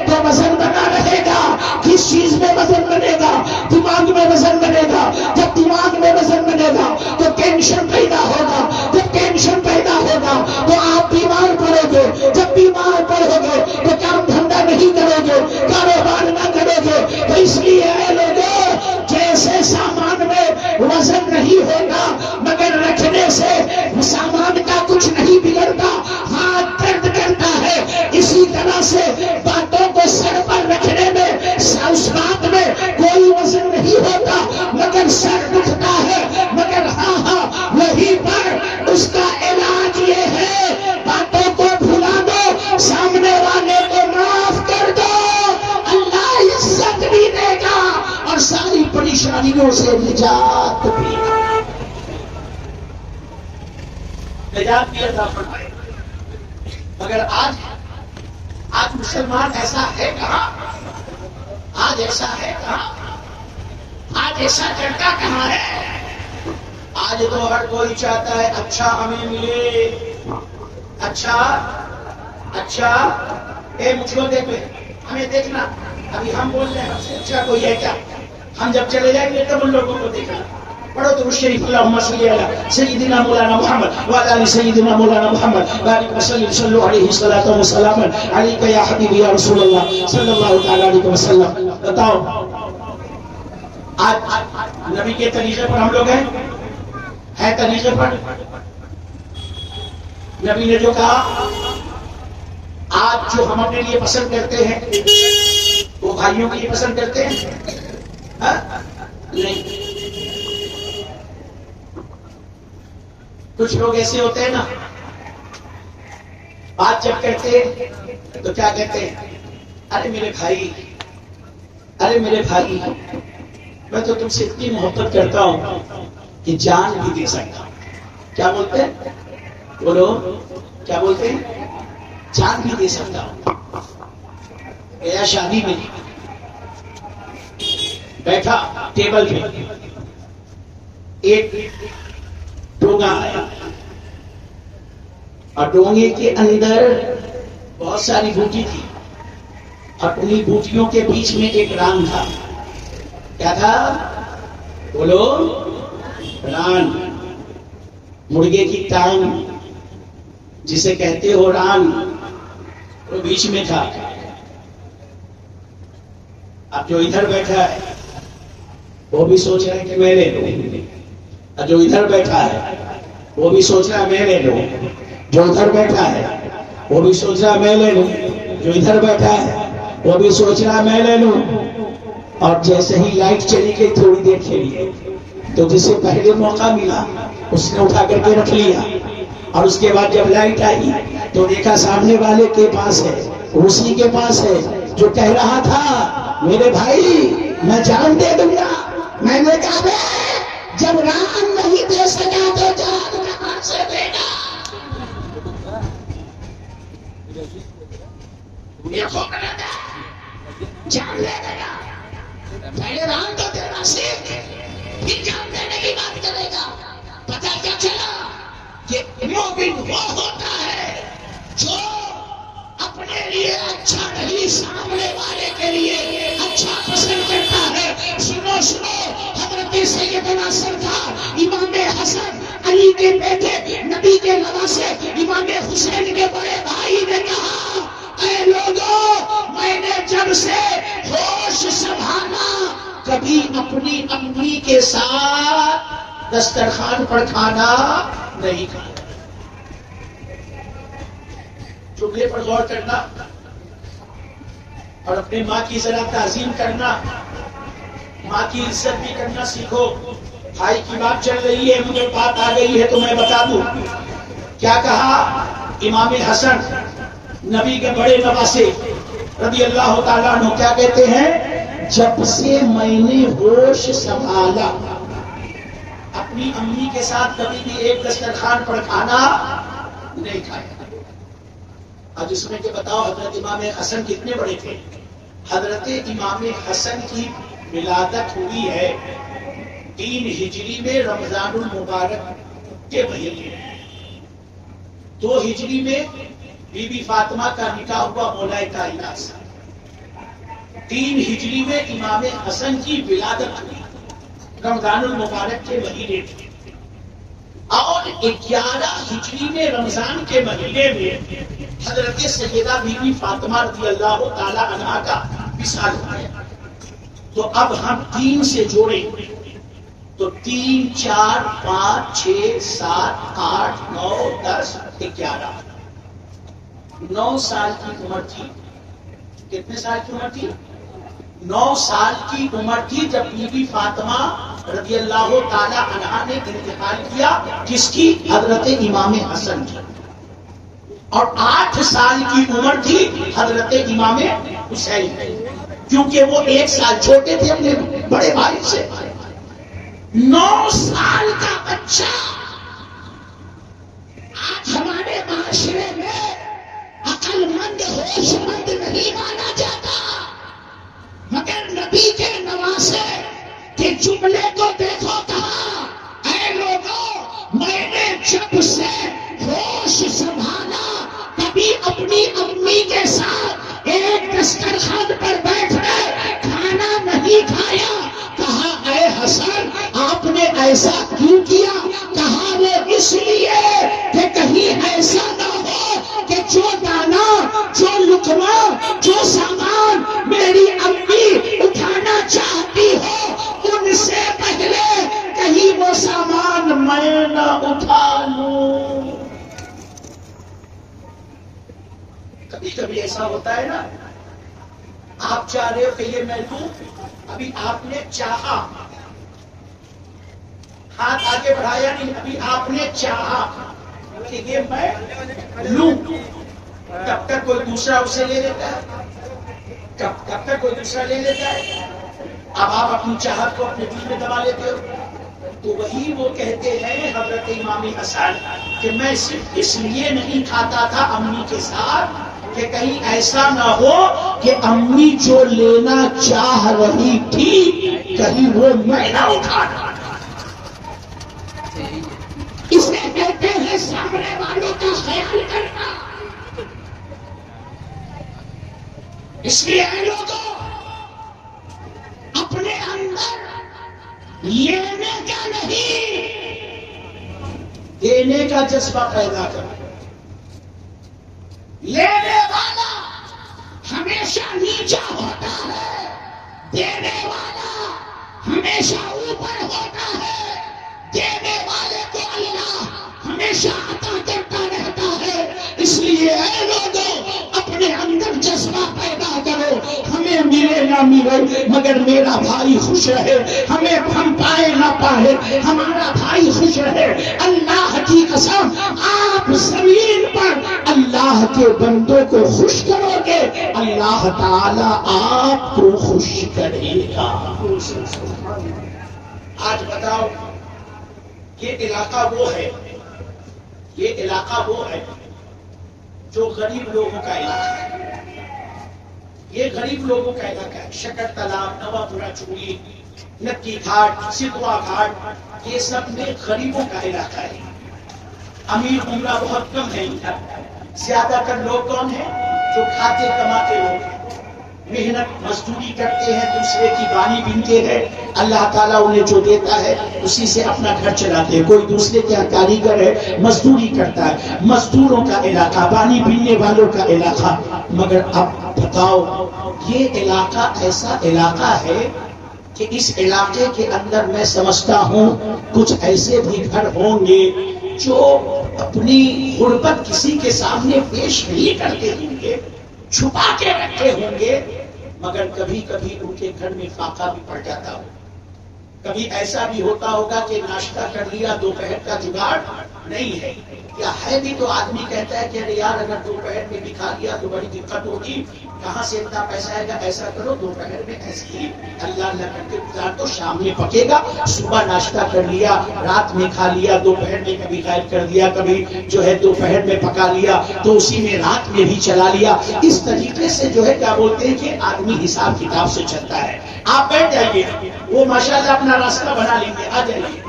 تو وزن بنا رہے گا۔ کس چیز میں وزن بنے گا؟ دماغ میں وزن بنے گا۔ جب دماغ میں وزن بنے گا تو ٹینشن پیدا ہوگا، جب ٹینشن پیدا ہوگا تو آپ بیمار پڑو گے، جب بیمار پڑو گے تو کام دھندا نہیں کرو گے، کاروبار نہ کرو گے۔ تو اس لیے اے لوگوں، جیسے سامان میں وزن نہیں ہوگا مگر رکھنے سے سامان کا کچھ نہیں بگڑتا، ہاتھ درد کرتا ہے، اسی طرح سے باتوں کو سر پر رکھنے میں، اس بات میں کوئی وزن نہیں ہوتا مگر سر دکھتا ہے، مگر ہاں وہیں پر اس کا علاج یہ ہے، باتوں کو بھلا دو، سامنے والے کو معاف کر دو، اللہ عزت بھی دے گا اور ساری پریشانیوں سے نجات بھی دے گا۔ نجات بھی عطا فرمائے۔ مگر آج مسلمان ایسا ہے کہاں؟ آج ایسا ہے کہاں؟ آج ایسا کرتا کہاں ہے؟ آج تو ہر کوئی چاہتا ہے اچھا ہمیں ملے، اچھا اے مجھ کو دیکھ لے، ہمیں دیکھنا، ابھی ہم بول رہے ہیں ہم سے اچھا کوئی ہے کیا؟ ہم جب چلے جائیں گے تب ان لوگوں کو دیکھنا۔ پڑھو تو شریف اللہم صلی علی سیدنا مولانا محمد وعلی آل سیدنا مولانا محمد بارک وسلم صلو علیہ الصلوۃ والسلام علیک یا حبیبی یا رسول اللہ صلی اللہ تعالی علیہ وسلم۔ بتاؤ آج نبی کے طریقے پر ہم لوگ ہیں طریقے پر؟ نبی نے جو کہا آج جو ہم اپنے لیے پسند کرتے ہیں وہ بھائیوں کے لیے پسند کرتے ہیں؟ نہیں۔ کچھ لوگ ایسے ہوتے ہیں نا، بات جب کرتے ہیں تو کیا کہتے ہیں؟ ارے میرے بھائی، میں تو تم سے اتنی محبت کرتا ہوں کہ جان بھی دے سکتا ہوں۔ کیا بولتے ہیں؟ بولو کیا بولتے ہیں؟ جان بھی دے سکتا ہوں۔ گیا شادی میں، بیٹھا ٹیبل پہ، ایک ڈونگا آیا اور ڈونگے کے اندر بہت ساری بوٹی تھی اور انہی بوٹیوں کے بیچ میں ایک ران تھا۔ کیا تھا؟ بولو، ران، مرغے کی ٹانگ جسے کہتے ہو ران، وہ بیچ میں تھا۔ اب جو ادھر بیٹھا ہے وہ بھی سوچ رہا ہے کہ میں لے لوں، اور جو ادھر بیٹھا ہے وہ بھی سوچ رہا ہے میں لے لوں، جو ادھر بیٹھا ہے وہ بھی سوچ رہا ہے میں لے لوں، جو ادھر بیٹھا ہے وہ بھی سوچ رہا ہے میں لے لوں۔ اور جیسے ہی لائٹ چلی گئی تھوڑی دیر کے لیے تو جسے پہلے موقع ملا اس نے اٹھا کر کے رکھ لیا، اور اس کے بعد جب لائٹ آئی تو دیکھا سامنے والے کے پاس ہے، اسی کے پاس ہے جو کہہ رہا تھا میرے بھائی میں جان دے دوں گا۔ میں نے کہا جب ران نہیں دے سکا تو جان کہاں سے دے گا؟ جان لے گا، پہلے ران تو دینا سیکھ، پھر جان دینے کی بات کرے گا۔ پتہ کیا چلا کہ مومن وہ ہوتا ہے جو اپنے لیے اچھا نہیں، سامنے والے کے لیے اچھا پسند کرتا ہے. سنو سنو، حضرت سیدنا سرکار امام حسن علی کے بیٹے نبی کے نواسے امام حسین کے بڑے بھائی نے کہا اے لوگوں، میں نے جب سے ہوش سنبھالا کبھی اپنی امی کے ساتھ دسترخوان پر کھانا نہیں کھایا. جملے پر غور کرنا اور اپنے ماں کی ذرا تعظیم کرنا، ماں کی عزت بھی کرنا سیکھو. بھائی کی بات چل رہی ہے، مجھے بات آ گئی ہے تو میں بتا دوں. کیا کہا امام حسن نبی کے بڑے نواسے رضی اللہ تعالیٰ عنہ، کیا کہتے ہیں؟ جب سے میں نے ہوش سنبھالا اپنی امی کے ساتھ کبھی بھی ایک دسترخوان پر کھانا نہیں کھایا. اب اس میں کہ بتاؤ حضرت امام حسن کتنے بڑے تھے؟ حضرت امام حسن کی ولادت ہوئی ہے 3 ہجری میں رمضان المبارک کے مہینے. 2 ہجری میں بی بی فاطمہ کا نکاح ہوا مولا کائنات سے. 3 ہجری میں امام حسن کی ولادت ہوئی رمضان المبارک کے مہینے میں. اور 11 ہجری میں رمضان کے مہینے میں حضرت سیدہ بی بی فاطمہ رضی اللہ تعالی عنہا کا وصال ہوا. تو اب ہم 3 سے جوڑیں تو 3 4 5 6 7 8 9 10 11 9 سال کی عمر تھی. کتنے سال کی عمر تھی؟ 9 سال کی عمر تھی جب بی بی فاطمہ رضی اللہ تعالی عنہا نے انتقال کیا. کس کی؟ حضرت امام حسن کی. اور 8 سال کی عمر تھی حضرت امام حسین کی، کیونکہ وہ 1 سال چھوٹے تھے اپنے بڑے بھائی سے. 9 سال کا بچہ آج ہمارے معاشرے میں عقل مند ہوش مند نہیں مانا جاتا، مگر نبی کے نواسے کے جملے کو دیکھو کہا اے لوگوں، میں نے جب سے ہوش سنبھالا کبھی اپنی امی کے ساتھ ایک دسترخوان پر بیٹھ کر کھانا نہیں کھایا. کہا اے حسن، آپ نے ایسا کیوں کیا؟ کہا وہ اس لیے کہ کہیں ایسا نہ ہو کہ جو دانا، جو لقمہ، جو سامان میری امی اٹھانا چاہتی ہو ان سے پہلے کہیں وہ سامان میں نہ اٹھا لوں. کبھی کبھی ایسا ہوتا ہے نا، آپ چاہ رہے ہو کہ یہ میں لوں، ابھی آپ نے چاہا، ہاتھ آگے بڑھایا نہیں، ابھی آپ نے چاہا کہ یہ میں لوں. کب تک کوئی دوسرا اسے لے لیتا ہے، کب تک کوئی دوسرا لے لیتا ہے. اب آپ اپنی چاہت کو اپنے دل میں دبا لیتے ہو. تو وہی وہ کہتے ہیں حضرت امام حسن کہ میں صرف اس لیے نہیں کھاتا تھا امی کے ساتھ کہ کہیں ایسا نہ ہو کہ امی جو لینا چاہ رہی تھی کہیں وہ میں نہ اٹھانا. اسے کہتے ہیں سامنے والوں کا خیال کرنا. اس لیے اے لوگوں، اپنے اندر لینے کا نہیں دینے کا جذبہ پیدا کرو. لینے والا ہمیشہ نیچا ہوتا ہے، دینے والا ہمیشہ اوپر ہوتا ہے. دینے والے کو اللہ ہمیشہ عطا کرتا رہتا ہے. اس لیے اے لوگوں، اپنے اندر جذبہ پیدا کرو. ہمیں ملے نہ ملے مگر میرا بھائی خوش رہے، ہمیں ہم پائے نہ پائے ہمارا بھائی خوش رہے. اللہ کی قسم، آپ زمین پر اللہ کے بندوں کو خوش کرو گے، اللہ تعالی آپ کو خوش کرے گا. آج بتاؤ، یہ علاقہ وہ ہے جو غریب لوگوں کا علاقہ ہے. یہ غریب لوگوں کا علاقہ ہے. شکر تالاب، نوابورہ چوڑی، نکی گھاٹ، سدوا گھاٹ، یہ سب میں غریبوں کا علاقہ ہے. امیر عمرہ بہت کم ہے. زیادہ تر لوگ کون ہیں؟ جو کھاتے کماتے لوگ ہیں. محنت مزدوری کرتے ہیں، دوسرے کی بانی بنتے ہیں، اللہ تعالیٰ انہیں جو دیتا ہے اسی سے اپنا گھر چلاتے ہیں۔ کوئی دوسرے کے کاریگر ہے، مزدوری کرتا ہے، مزدوروں کا علاقہ، بانی بننے والوں کا علاقہ۔ مگر اب بتاؤ، یہ علاقہ ایسا علاقہ ہے کہ اس علاقے کے اندر میں سمجھتا ہوں کچھ ایسے بھی گھر ہوں گے جو اپنی غربت کسی کے سامنے پیش نہیں کرتے ہوں گے، چھپا کے رکھے ہوں گے، مگر کبھی کبھی ان کے گھر میں فاقہ بھی پڑ جاتا ہو۔ کبھی ایسا بھی ہوتا ہوگا کہ ناشتہ کر لیا، دوپہر کا جگاڑ نہیں ہے، یا ہے بھی تو آدمی کہتا ہے کہ ارے یار اگر دوپہر میں بھی کھا لیا تو بڑی دقت ہوگی، کہاں سے اتنا پیسہ آئے گا، ایسا کرو دوپہر میں ایسے ہی اللہ کر کے گزار دو، شام میں پکے گا، صبح ناشتہ کر لیا، رات میں کھا لیا، دوپہر میں کبھی غائب کر دیا، کبھی جو ہے دوپہر میں پکا لیا تو اسی میں رات میں بھی چلا لیا۔ اس طریقے سے جو ہے کیا بولتے ہیں کہ آدمی حساب کتاب سے چلتا ہے۔ آپ بیٹھ جائیے، وہ ماشاءاللہ اپنا راستہ بنا لیں گے، آ جائیے۔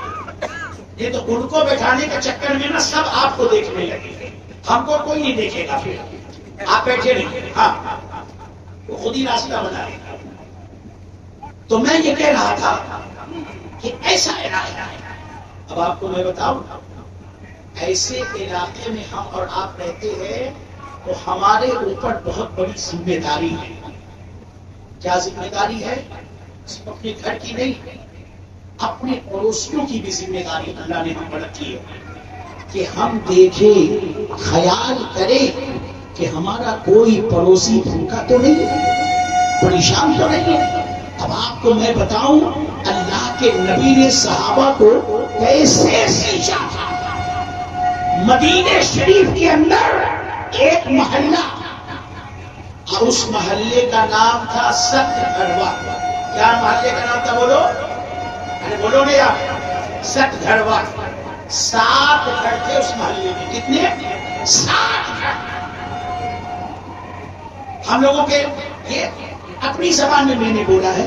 یہ تو ان کو بیٹھانے کے چکر میں نا سب آپ کو دیکھنے لگے، ہم کو کوئی نہیں دیکھے گا، پھر آپ بیٹھے رہیے، ہاں وہ خود ہی راستہ بنا لے گا۔ تو میں یہ کہہ رہا تھا کہ ایسا علاقہ ہے، اب آپ کو میں بتاؤں، ایسے علاقے میں ہم اور آپ رہتے ہیں تو ہمارے اوپر بہت بڑی ذمہ داری ہے۔ کیا ذمہ داری ہے؟ صرف اپنے گھر کی نہیں، اپنے پڑوسیوں کی بھی ذمہ داری اللہ نے ہم پر رکھی ہے کہ ہم دیکھیں، خیال کریں کہ ہمارا کوئی پڑوسی بھوکا تو نہیں ہے، پریشان تو نہیں ہے۔ اب آپ کو میں بتاؤں اللہ کے نبی نے صحابہ کو کیسے سینچا تھا۔ مدینہ شریف کے اندر ایک محلہ، اور اس محلے کا نام تھا ست گھروا۔ کیا محلے کا نام تھا؟ بولو، ارے بولو نہیں آپ، ست گھروا۔ 7 گھر تھے اس محلے میں، کتنے؟ 7 گھر۔ ہم لوگوں کے یہ اپنی زبان میں نے بولا ہے،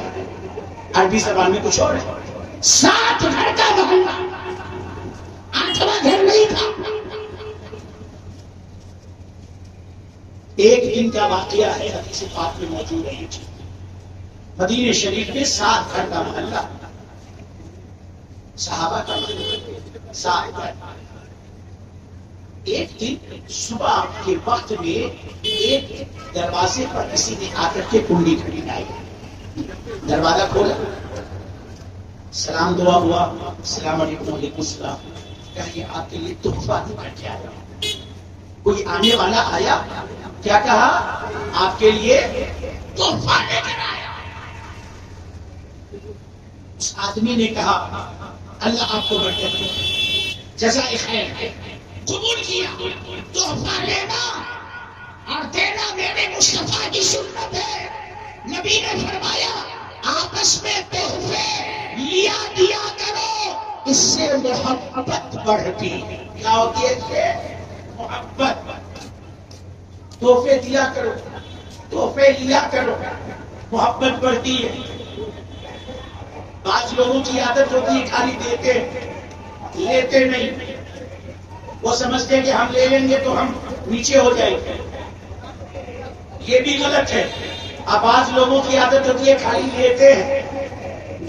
عربی زبان میں کچھ اور ہے۔ 7 گھر کا محلہ، 8واں گھر نہیں تھا۔ ایک دن کا واقعہ ہے، حدیث پاک میں موجود ہے یہ چیز۔ مدینہ شریف میں 7 گھر کا محلہ، صحابہ کا محلہ، 7 گھر۔ ایک دن صبح کے وقت میں ایک دروازے پر کسی نے آ کر کے کنڈی کھڑکائی، دروازہ کھولا، سلام دعا ہوا، السلام علیکم، وعلیکم السلام، کہا یہ آپ کے لیے تحفہ لے کر کے آیا۔ کوئی آنے والا آیا، کیا کہا؟ آپ کے لیے تحفہ لے کر آیا۔ اس آدمی نے کہا اللہ آپ کو برکت دے، جزائے خیر، قبول کیا۔ تحفہ لینا اور دینا میرے مصطفیٰ کی سنت ہے۔ نبی نے فرمایا آپس میں تحفے لیا دیا کرو، اس سے محبت بڑھتی ہے۔ کیا ہوتی ہے اس سے؟ محبت۔ تحفے دیا کرو، تحفے لیا کرو، محبت بڑھتی ہے۔ بعض لوگوں کی عادت ہوتی ہے خالی دیتے لیتے نہیں، وہ سمجھتے ہیں کہ ہم لے لیں گے تو ہم نیچے ہو جائیں گے، یہ بھی غلط ہے۔ اب بعض لوگوں کی عادت ہوتی ہے خالی لیتے ہیں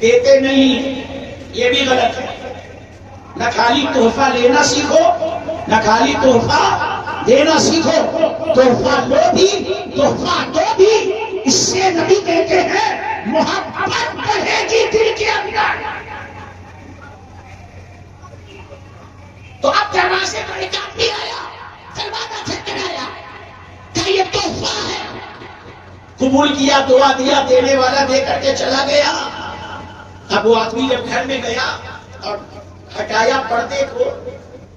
دیتے نہیں، یہ بھی غلط ہے۔ نہ خالی تحفہ لینا سیکھو، نہ خالی تحفہ دینا سیکھو۔ تحفہ لو بھی، تحفہ دو بھی، اس سے نبی کہتے ہیں محبت بڑھے گی دل کے اندر۔ تو اب دروازے پر ایک آدمی آیا، دروازہ کھٹکھٹایا، کہ یہ تحفہ ہے۔ قبول کیا، دعا دیا، دینے والا دے کر کے چلا گیا۔ اب وہ آدمی جب گھر میں گیا اور ہٹایا پردے کو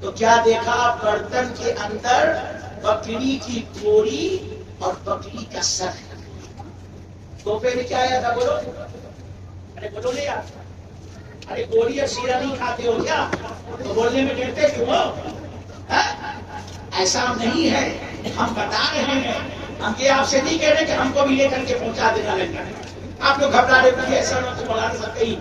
تو کیا دیکھا؟ برتن کے اندر بکری کی گوری اور بکری کا سر۔ تحفے میں کیا آیا تھا؟ بولو، ارے بولو نہیں یار، ارے گوری اور سیرا نہیں کھاتے ہو کیا؟ تو بولنے میں ڈرتے کیوں ہو؟ ایسا نہیں ہے، ہم بتا رہے ہیں، ہم یہ آپ سے نہیں کہہ رہے کہ ہم کو بھی لے کر کے پہنچا دینا لگا۔ آپ لوگ گھبرا رہے کہ ایسا نہ تو بولا سکتے ہی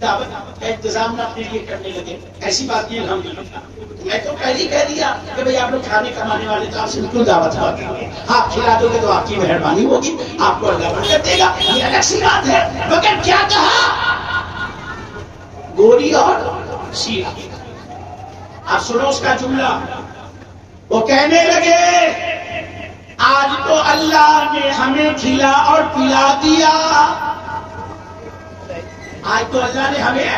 دعوت کا انتظام نہ اپنے لیے کرنے لگے. ایسی بات نہیں الحمدللہ. میں تو پہلے کہہ دیا کہ بھئی آپ لوگ کھانے کمانے والے تو آپ سے بالکل دعوت پاتے ہیں. آپ کھلا دو گے تو آپ کی مہربانی ہوگی, آپ کو اللہ برکت دے گا, یہ الگ سی بات ہے. مگر کیا کہا, گوری اور شیرہ. آپ سنو اس کا جملہ. وہ کہنے لگے آج تو اللہ نے ہمیں کھلا اور پلا دیا, آج تو اللہ نے ہمیں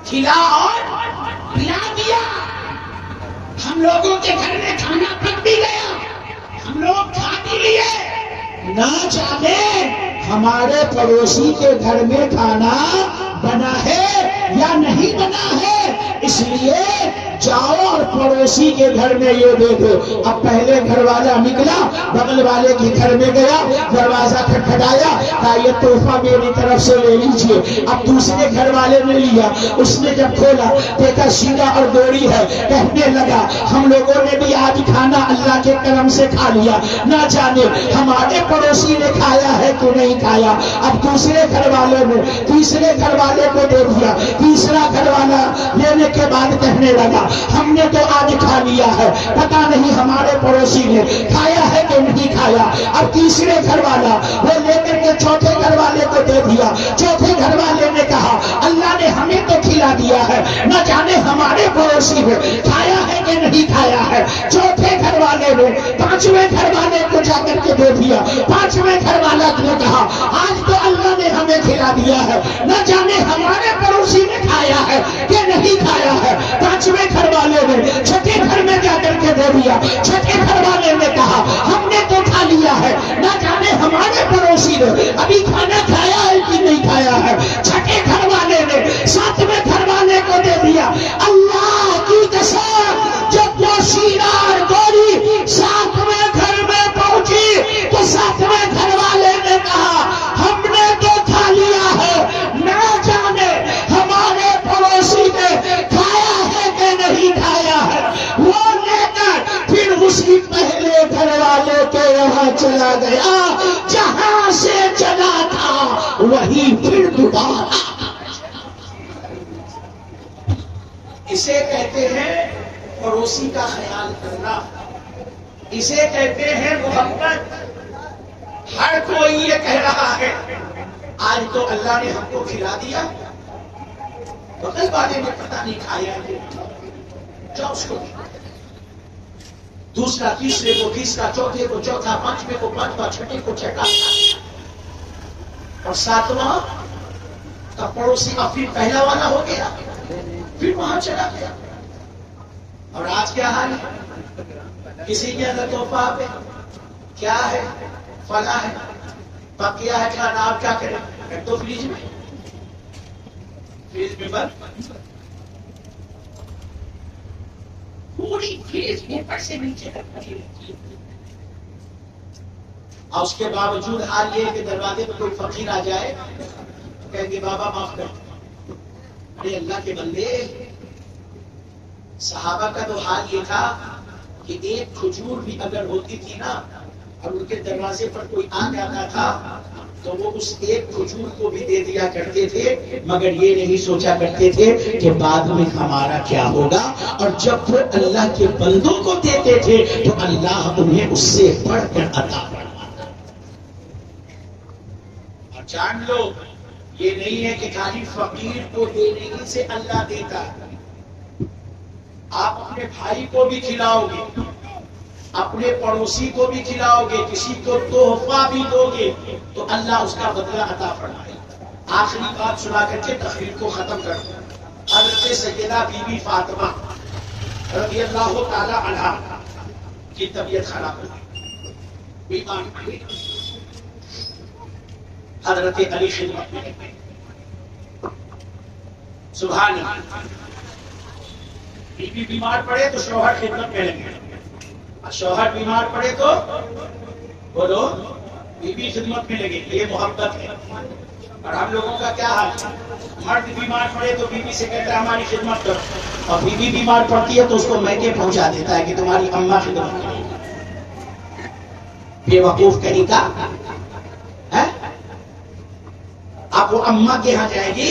کھلا اور پلا دیا. ہم لوگوں کے گھر میں کھانا پک بھی گیا, ہم لوگ کھا بھی لیے. نہ جانے ہمارے پڑوسی کے گھر میں کھانا بنا ہے یا نہیں بنا ہے, اس لیے جاؤ اور پڑوسی کے گھر میں یہ دے دو. اب پہلے گھر والا نکلا, بغل والے کے گھر میں گیا, دروازہ کھٹکھٹایا, کہا یہ تحفہ میری طرف سے لے لیجئے. اب دوسرے گھر والے نے لیا, اس نے جب کھولا دیکھا شیرہ اور گوری ہے. کہنے لگا ہم لوگوں نے بھی آج کھانا اللہ کے کرم سے کھا لیا, نہ جانے ہمارے پڑوسی نے کھایا ہے کہ نہیں کھایا. اب دوسرے گھر والے نے تیسرے گھر والے کو دے دیا. تیسرا گھر والا لینے کے بعد کہنے لگا ہم نے تو آج کھا لیا ہے, پتہ نہیں ہمارے پڑوسی نے کھایا ہے کہ نہیں کھایا. اب تیسرے گھر والا وہ لے کر کے چوتھے گھر والے کو دے دیا. چوتھے گھر والے نے کہا اللہ نے ہمیں تو کھلا دیا ہے, نہ جانے ہمارے پڑوسی نے کھایا ہے کہ نہیں کھایا ہے. چوتھے گھر والے نے پانچویں گھر والے کو جا کر کے دے دیا. پانچویں گھر والا نے کہا آج تو اللہ نے ہمیں کھلا دیا ہے, نہ جانے ہمارے پڑوسی نے کھایا ہے کہ نہیں کھایا ہے. پانچویں گھر والے نے چھٹے گھر میں جا کر کے دے دیا. چھٹے گھر والے نے کہا ہم نے تو کھا لیا ہے, نہ جانے ہمارے پڑوسی نے ابھی کھانا کھایا ہے کہ نہیں کھایا ہے. چھٹے گھر والے نے ساتویں گھر والے کو دے دیا. اللہ کی قسم جب وہ شیرہ اور گوری ساتویں گھر میں پہنچی تو ساتویں گھر والے نے کہا ہم نے تو کھا لیا ہے, نہ جانے ہمارے پڑوسی نے کھایا ہے کہ نہیں کھایا ہے. وہ لے کر پھر اسی پہلے گھر والے کے یہاں چلا گیا, جہاں سے چلا تھا وہی پھر دوبارہ. اسے کہتے ہیں پڑوسی کا خیال کرنا, اسے کہتے ہیں محبت. ہر کوئی یہ کہہ رہا ہے آج تو اللہ نے ہم کو کھلا دیا, بغل والے نے پتہ نہیں کھایا ہے, جاؤ اس کو. دوسرا تیسرے کو تیسرا, چوتھے کو چوتھا, پانچویں کو پانچواں, چھٹے کو چھٹا, اور ساتواں کا پڑوسی اب پھر پہلا والا ہو گیا, پھر وہاں چلا گیا. اور آج کیا حال ہے, کسی کے اندر تحفہ پہ کیا ہے, فلاں ہے, پک گیا ہے کھانا, آپ کیا کریں, رکھ دو فریج میں, فریج میں بند, پوری فریج اوپر سے نیچے تک پڑی رہتی ہے. اور اس کے باوجود حال یہ کہ دروازے پہ کوئی فقیر آ جائے کہیں گے بابا معاف کر. ارے اللہ کے بندے, صحابہ کا تو حال یہ تھا کہ ایک کھجور بھی اگر ہوتی تھی نا اور ان کے دروازے پر کوئی آ جاتا تھا تو وہ اس ایک کھجور کو بھی دے دیا کرتے تھے, مگر یہ نہیں سوچا کرتے تھے کہ بعد میں ہمارا کیا ہوگا. اور جب وہ اللہ کے بندوں کو دیتے تھے تو اللہ انہیں اس سے بڑھ کر عطا فرماتا. اور جان لو یہ نہیں ہے کہ خالی فقیر کو دینے ہی سے اللہ دیتا ہے. آپ اپنے بھائی کو بھی کھلاؤ گے, اپنے پڑوسی کو بھی کھلاؤ گے, کسی کو تحفہ بھی دو گے تو اللہ اس کا بدلہ عطا فرمائے. آخری بات سنا کر کے تقریر کو ختم کر دوں. حضرت سیدہ بی بی فاطمہ رضی اللہ تعالی عنہا کی طبیعت خراب ہو گئی, بیمار ہوئی. حضرت علی خدمت میں سبحان اللہ. بی بی بیمار پڑے تو شوہر خدمت میں لگے, شوہر بیمار پڑے تو بولو بی بی خدمت میں لگے. یہ محبت ہے. اور ہم لوگوں کا کیا حال ہے, مرد بیمار پڑے تو بی بی سے کہتا ہے ہماری خدمت کرو, اور بی بی بیمار پڑتی ہے تو اس کو میکے پہنچا دیتا ہے کہ تمہاری اماں خدمت کرے. بے وقوف کہیں کا آپ وہ اماں کے ہاں جائے گی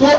2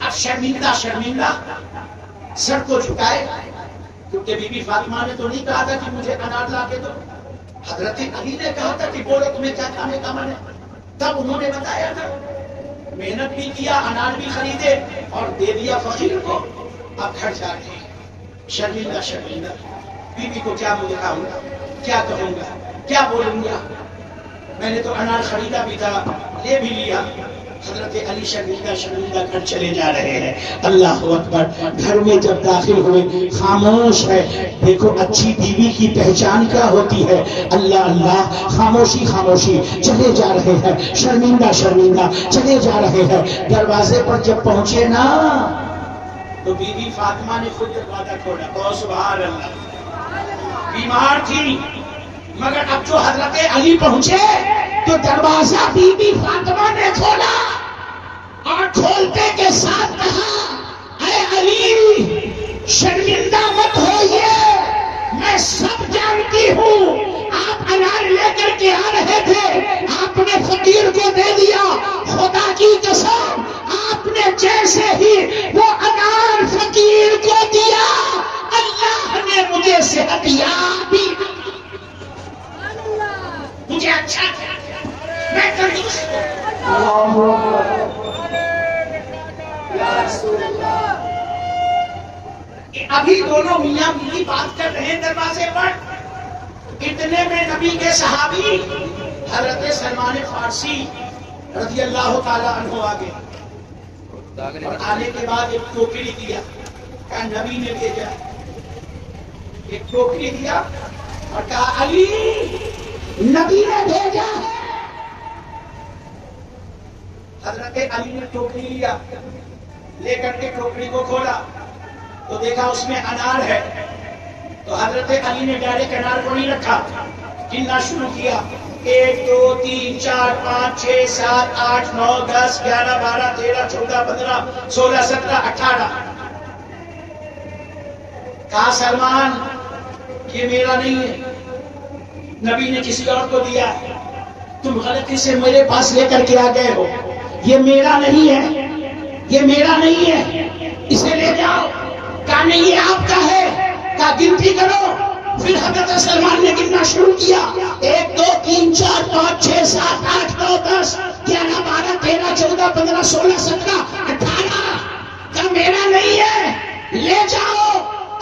اب شرمندہ شرمندہ سر کو جھکائے، کیونکہ بی بی فاطمہ نے تو نہیں کہا تھا کہ مجھے انار لا کے دو، حضرت علی نے کہا تھا کہ بولو تمہیں کیا کھانے کا من ہے، تب انہوں نے بتایا تھا، محنت بھی کیا، انار بھی خریدے اور دے دیا فقیر کو۔ اب گھر جاتے ہیں شرمندہ شرمندہ، بیوی کو کیا دکھاؤں گا، کیا کہوں گا، کیا بولوں گا، میں نے تو انار خریدا بھی تھا، لے بھی لیا۔ حضرت علی شرمندہ شرمندہ گھر چلے جا رہے ہیں۔ اللہ اکبر، گھر میں جب داخل ہوئے خاموش ہے۔ دیکھو اچھی بیوی کی پہچان کیا ہوتی ہے، اللہ اللہ، خاموشی خاموشی، چلے جا رہے ہیں شرمندہ شرمندہ چلے جا رہے ہیں۔ دروازے پر جب پہنچے نا تو بی بی فاطمہ نے خود دروازہ کھولا، او سبحان اللہ، بیمار تھی مگر اب جو حضرت علی پہنچے تو دروازہ بی بی فاطمہ نے کھولا اور کھولتے کے ساتھ کہا، اے علی شرمندہ مت ہوئیے، میں سب جانتی ہوں، آپ انار لے کر کے آ رہے تھے، آپ نے فقیر کو دے دیا، خدا کی قسم آپ نے جیسے ہی وہ انار فقیر کو دیا، اللہ نے مجھے صحت یاب بھی، مجھے اچھا کیا، میں تندرست ہوں۔ ابھی دونوں میاں بیوی بات کر رہے ہیں دروازے پر، اتنے میں نبی کے صحابی حضرت سلمان فارسی رضی اللہ تعالیٰ عنہ آگے، اور آنے کے بعد ایک ٹوکری دیا، کہا نبی نے بھیجا، ایک ٹوکری دیا اور کہا علی نبی نے بھیجا ہے۔ حضرت علی نے ٹوکری لیا، لے کر کے ٹوکری کو کھولا تو دیکھا اس میں انار ہے، تو حضرت علی نے ڈائریکٹ انار کو نہیں رکھا، گننا شروع کیا، 1 2 3 4 5 6 7 8 9 10 11 12 13 14 15 16 17 18۔ کہا سلمان یہ میرا نہیں ہے، نبی نے کسی اور کو دیا، تم غلطی سے میرے پاس لے کر کے آ گئے ہو، یہ میرا نہیں ہے، یہ میرا نہیں ہے، اسے لے جاؤ۔ کہا نہیں یہ آپ کا ہے، کہا گنتی کرو۔ پھر حضرت سلمان نے گننا شروع کیا، 1 2 3 4 5 6 7 8 9 10 11 12 13 14 15 16 17 18۔ کہا میرا نہیں ہے، لے جاؤ۔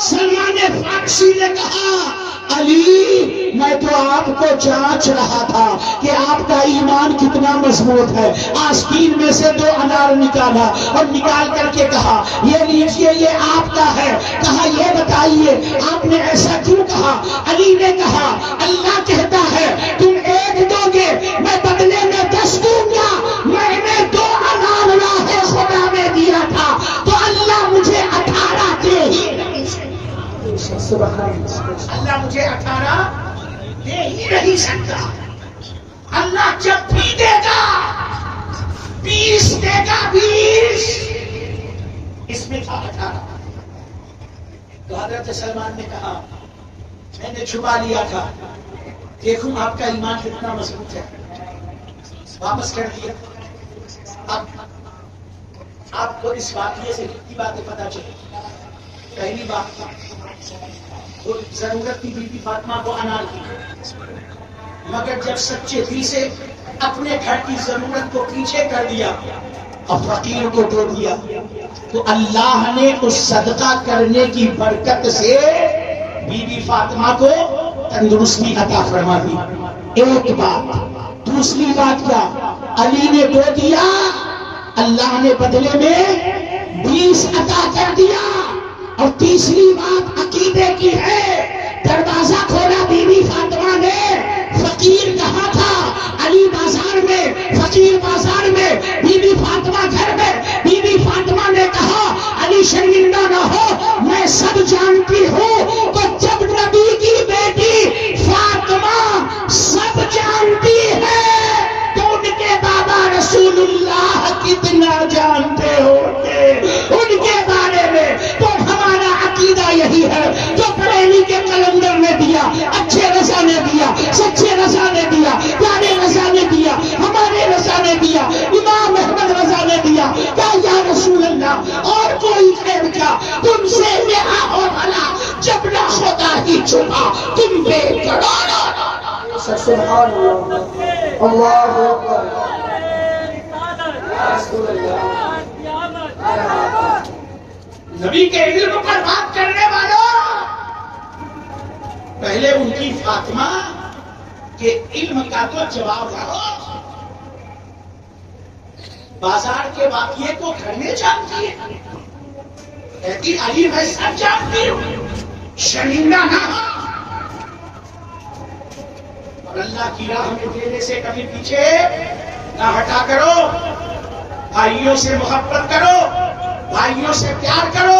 سلمان فارسی نے کہا علی میں تو آپ کو جانچ رہا تھا کہ آپ کا ایمان کتنا مضبوط ہے، آستین میں سے 2 انار نکالا اور نکال کر کے کہا یہ لیجئے یہ آپ کا ہے۔ کہا یہ بتائیے آپ نے ایسا کیوں کہا؟ علی نے کہا اللہ کہتا ہے تم 1 دو گے میں بدلے میں 10 دوں گا، میں نے 2 انار راہ خدا میں دیا تھا تو اللہ مجھے 18 دے ہی نہیں سکتا، اللہ مجھے 18 دے ہی نہیں سکتا، اللہ جب بھی دے گا 20 دے گا، 20 اس میں تھا 18۔ تو حضرت سلمان نے کہا میں نے چھپا لیا تھا، دیکھوں آپ کا ایمان کتنا مضبوط ہے، واپس کر دیا۔ اب آپ کو اس واقعے سے کتنی باتیں پتہ چلی۔ پہلی بات تو ضرورت کی بی بی فاطمہ کو انار کی، مگر جب سچے دل سے اپنے گھر کی ضرورت کو پیچھے کر دیا اور فقیر کو دے دیا تو اللہ نے اس صدقہ کرنے کی برکت سے بی بی فاطمہ کو تندرستی عطا فرما دی۔ ایک بات۔ دوسری بات کیا؟ علی نے دے دیا، اللہ نے بدلے میں 20 عطا کر دیا۔ اور تیسری بات عقیدے کی ہے، دروازہ کھولا بی بی فاطمہ نے، فقیر کہاں تھا؟ علی بازار میں، فقیر بازار میں، بی بی فاطمہ گھر میں۔ بی بی فاطمہ نے کہا علی شرمندہ نہ ہو، میں سب جانتی ہوں۔ تو جب نبی کی بیٹی فاطمہ سب جانتی ہے تو ان کے بابا رسول اللہ کتنا جانتے ہوتے ان کے بارے میں۔ تو ہمارا عقیدہ یہی ہے، جو پڑھے لکھے خدا ہی چھپا تم بے قرار. سبحان اللہ. اللہ اکبر. رسول اللہ. نبی کے علم پر بات کرنے والوں، پہلے ان کی فاطمہ کے علم کا تو جواب لاؤ. بازار کے واقعے کو گھر میں جانتی ہے، کہتی علی میں سب جانتی ہوں، شرمندہ نہ ہو. اور اللہ کی راہ میں دینے سے کبھی پیچھے نہ ہٹا کرو. بھائیوں سے محبت کرو، بھائیوں سے پیار کرو،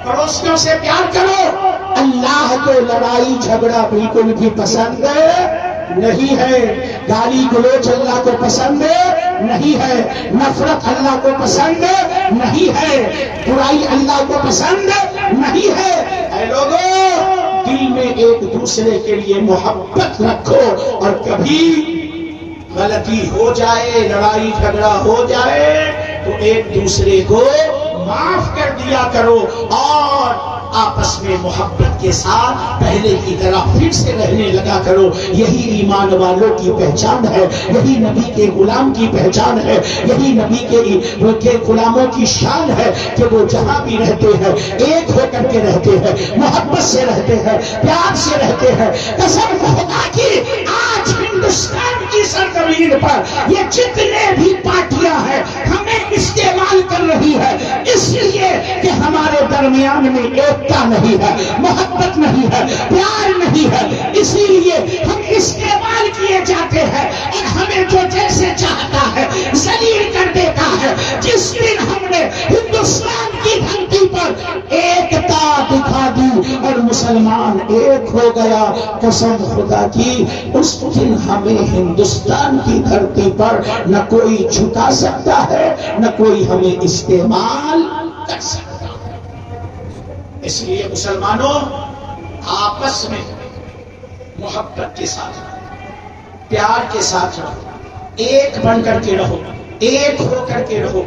پڑوسیوں سے پیار کرو. اللہ کو لڑائی جھگڑا بالکل بھی پسند نہیں ہے. گالی گلوچ اللہ کو پسند نہیں ہے. نفرت اللہ کو پسند نہیں ہے. برائی اللہ کو پسند نہیں ہے. اے لوگوں، دل میں ایک دوسرے کے لیے محبت رکھو، اور کبھی غلطی ہو جائے، لڑائی جھگڑا ہو جائے تو ایک دوسرے کو معاف کر دیا کرو، اور آپس میں محبت کے ساتھ پہلے کی طرح پھر سے رہنے لگا کرو. یہی ایمان والوں کی پہچان ہے، یہی نبی کے غلام کی پہچان ہے، یہی نبی کے غلاموں کی شان ہے کہ وہ جہاں بھی رہتے ہیں ایک ہو کر کے رہتے ہیں، محبت سے رہتے ہیں، پیار سے رہتے ہیں. قسم خدا کی آج ہندوستان کی سرزمین پر یہ جتنے بھی پارٹیاں ہیں ہمیں استعمال کر رہی ہے، اس لیے کہ ہمارے درمیان میں ایکتا نہیں ہے، محبت نہیں ہے، پیار نہیں ہے. اسی لیے ہم استعمال کیے جاتے ہیں، اور ہمیں جو جیسے چاہتا ہے ذلیل کر دیتا ہے. جس دن ہم نے ہندوستان کی دھرتی پر ایکتا دکھا دی اور مسلمان ایک ہو گیا، قسم خدا کی اس دن ہمیں ہندوستان کی دھرتی پر نہ کوئی جھکا سکتا ہے، نہ کوئی ہمیں استعمال کر سکتا. اس لیے مسلمانوں، آپس میں محبت کے ساتھ رہو، پیار کے ساتھ رہو، ایک بن کر کے رہو، ایک ہو کر کے رہو.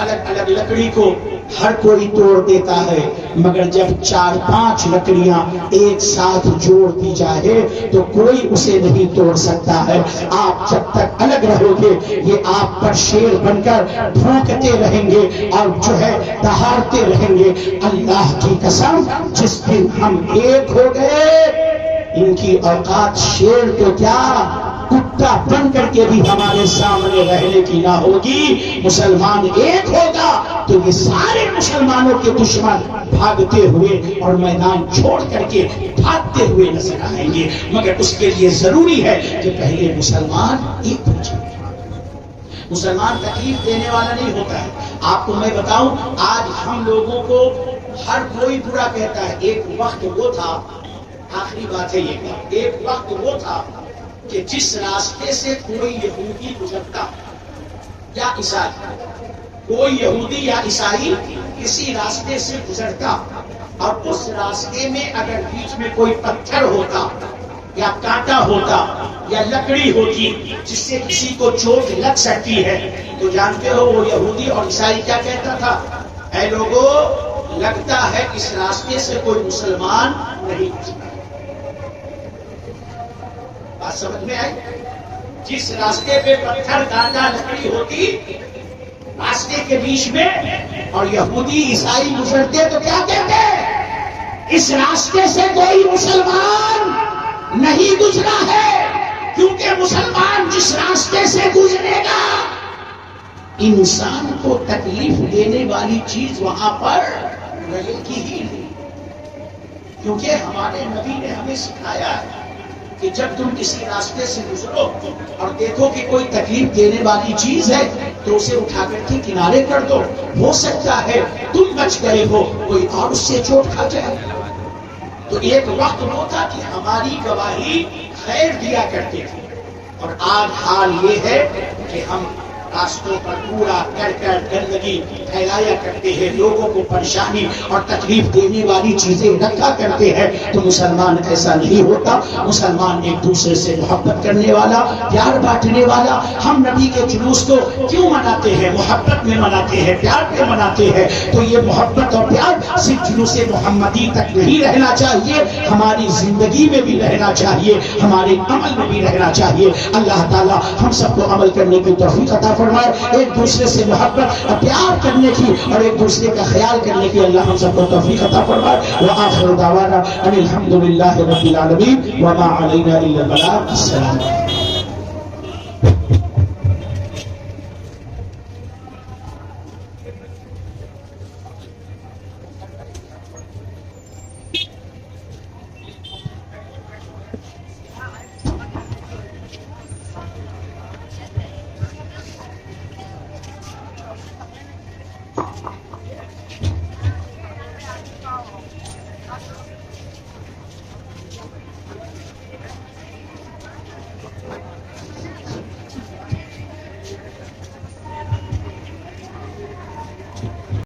الگ الگ لکڑی کو ہر کوئی توڑ دیتا ہے، مگر جب 4-5 لکڑیاں ایک ساتھ جوڑ دی جائے تو کوئی اسے نہیں توڑ سکتا ہے. آپ جب تک الگ رہو گے یہ آپ پر شیر بن کر بھونکتے رہیں گے اور جو ہے دہاڑتے رہیں گے. اللہ کی قسم، جس دن ہم ایک ہو گئے ان کی اوقات شیر تو کیا کتا بن کر کے بھی ہمارے سامنے رہنے کی نہ ہوگی. مسلمان ایک ہوگا تو یہ سارے مسلمانوں کے دشمن بھاگتے ہوئے اور میدان چھوڑ کر کے بھاگتے ہوئے نظر آئیں گے. مگر اس کے لیے ضروری ہے کہ پہلے مسلمان ایک ہو جائے. مسلمان تکلیف دینے والا نہیں ہوتا ہے. آپ کو میں بتاؤں، آج ہم لوگوں کو ہر کوئی برا کہتا ہے. ایک وقت وہ تھا، آخری بات ہے یہ، ایک وقت وہ تھا کہ جس راستے سے کوئی یہودی گزرتا یا عیسائی، کوئی یہودی یا عیسائی کسی راستے سے گزرتا اور اس راستے میں اگر بیچ میں کوئی پتھر ہوتا یا کانٹا ہوتا یا لکڑی ہوتی جس سے کسی کو چوٹ لگ سکتی ہے، تو جانتے ہو وہ یہودی اور عیسائی کیا کہتا تھا؟ اے لوگوں، لگتا ہے اس راستے سے کوئی مسلمان نہیں گزرتا. بات سمجھ میں آئی؟ جس راستے پہ پتھر کانٹا لکڑی ہوتی راستے کے بیچ میں اور یہودی عیسائی گزرتے تو کیا کہتے؟ اس راستے سے کوئی مسلمان نہیں گزرا ہے، کیونکہ مسلمان جس راستے سے گزرے گا انسان کو تکلیف دینے والی چیز وہاں پر رہے گی ہی نہیں. کیونکہ ہمارے نبی نے ہمیں سکھایا ہے کہ جب تم کسی راستے سے گزرو اور دیکھو کہ کوئی تکلیف دینے والی چیز ہے تو اسے اٹھا کر کے کنارے کر دو. ہو سکتا ہے تم بچ گئے ہو، کوئی اور اس سے چوٹ کھا جائے. تو ایک وقت وہ تھا کہ ہماری گواہی خیر دیا کرتے تھے، اور آج حال یہ ہے کہ ہم راستوں پر کوڑا کرکٹ گندگی پھیلایا کرتے ہیں، لوگوں کو پریشانی اور تکلیف دینے والی چیزیں رکھا کرتے ہیں، تو مسلمان ایسا نہیں ہوتا۔ مسلمان ایک دوسرے سے محبت کرنے والا، پیار بانٹنے والا۔ ہم نبی کے جلوس کو کیوں مناتے ہیں؟ محبت میں مناتے ہیں، پیار پہ مناتے ہیں۔ تو یہ محبت اور پیار صرف جلوس محمدی تک نہیں رہنا چاہیے، ہماری زندگی میں بھی رہنا چاہیے، ہمارے عمل میں بھی رہنا چاہیے۔ اللہ تعالی ہم سب کو عمل کرنے کی توفیق عطا فرمائے، ایک دوسرے سے محبت اور پیار کرنے کی اور ایک دوسرے کا خیال کرنے کی اللہ ہم سب کو توفیق عطا فرمائے۔ وآخر دعوانا ان الحمدللہ رب العالمین وما علینا الا البلاغ۔ السلام علیکم۔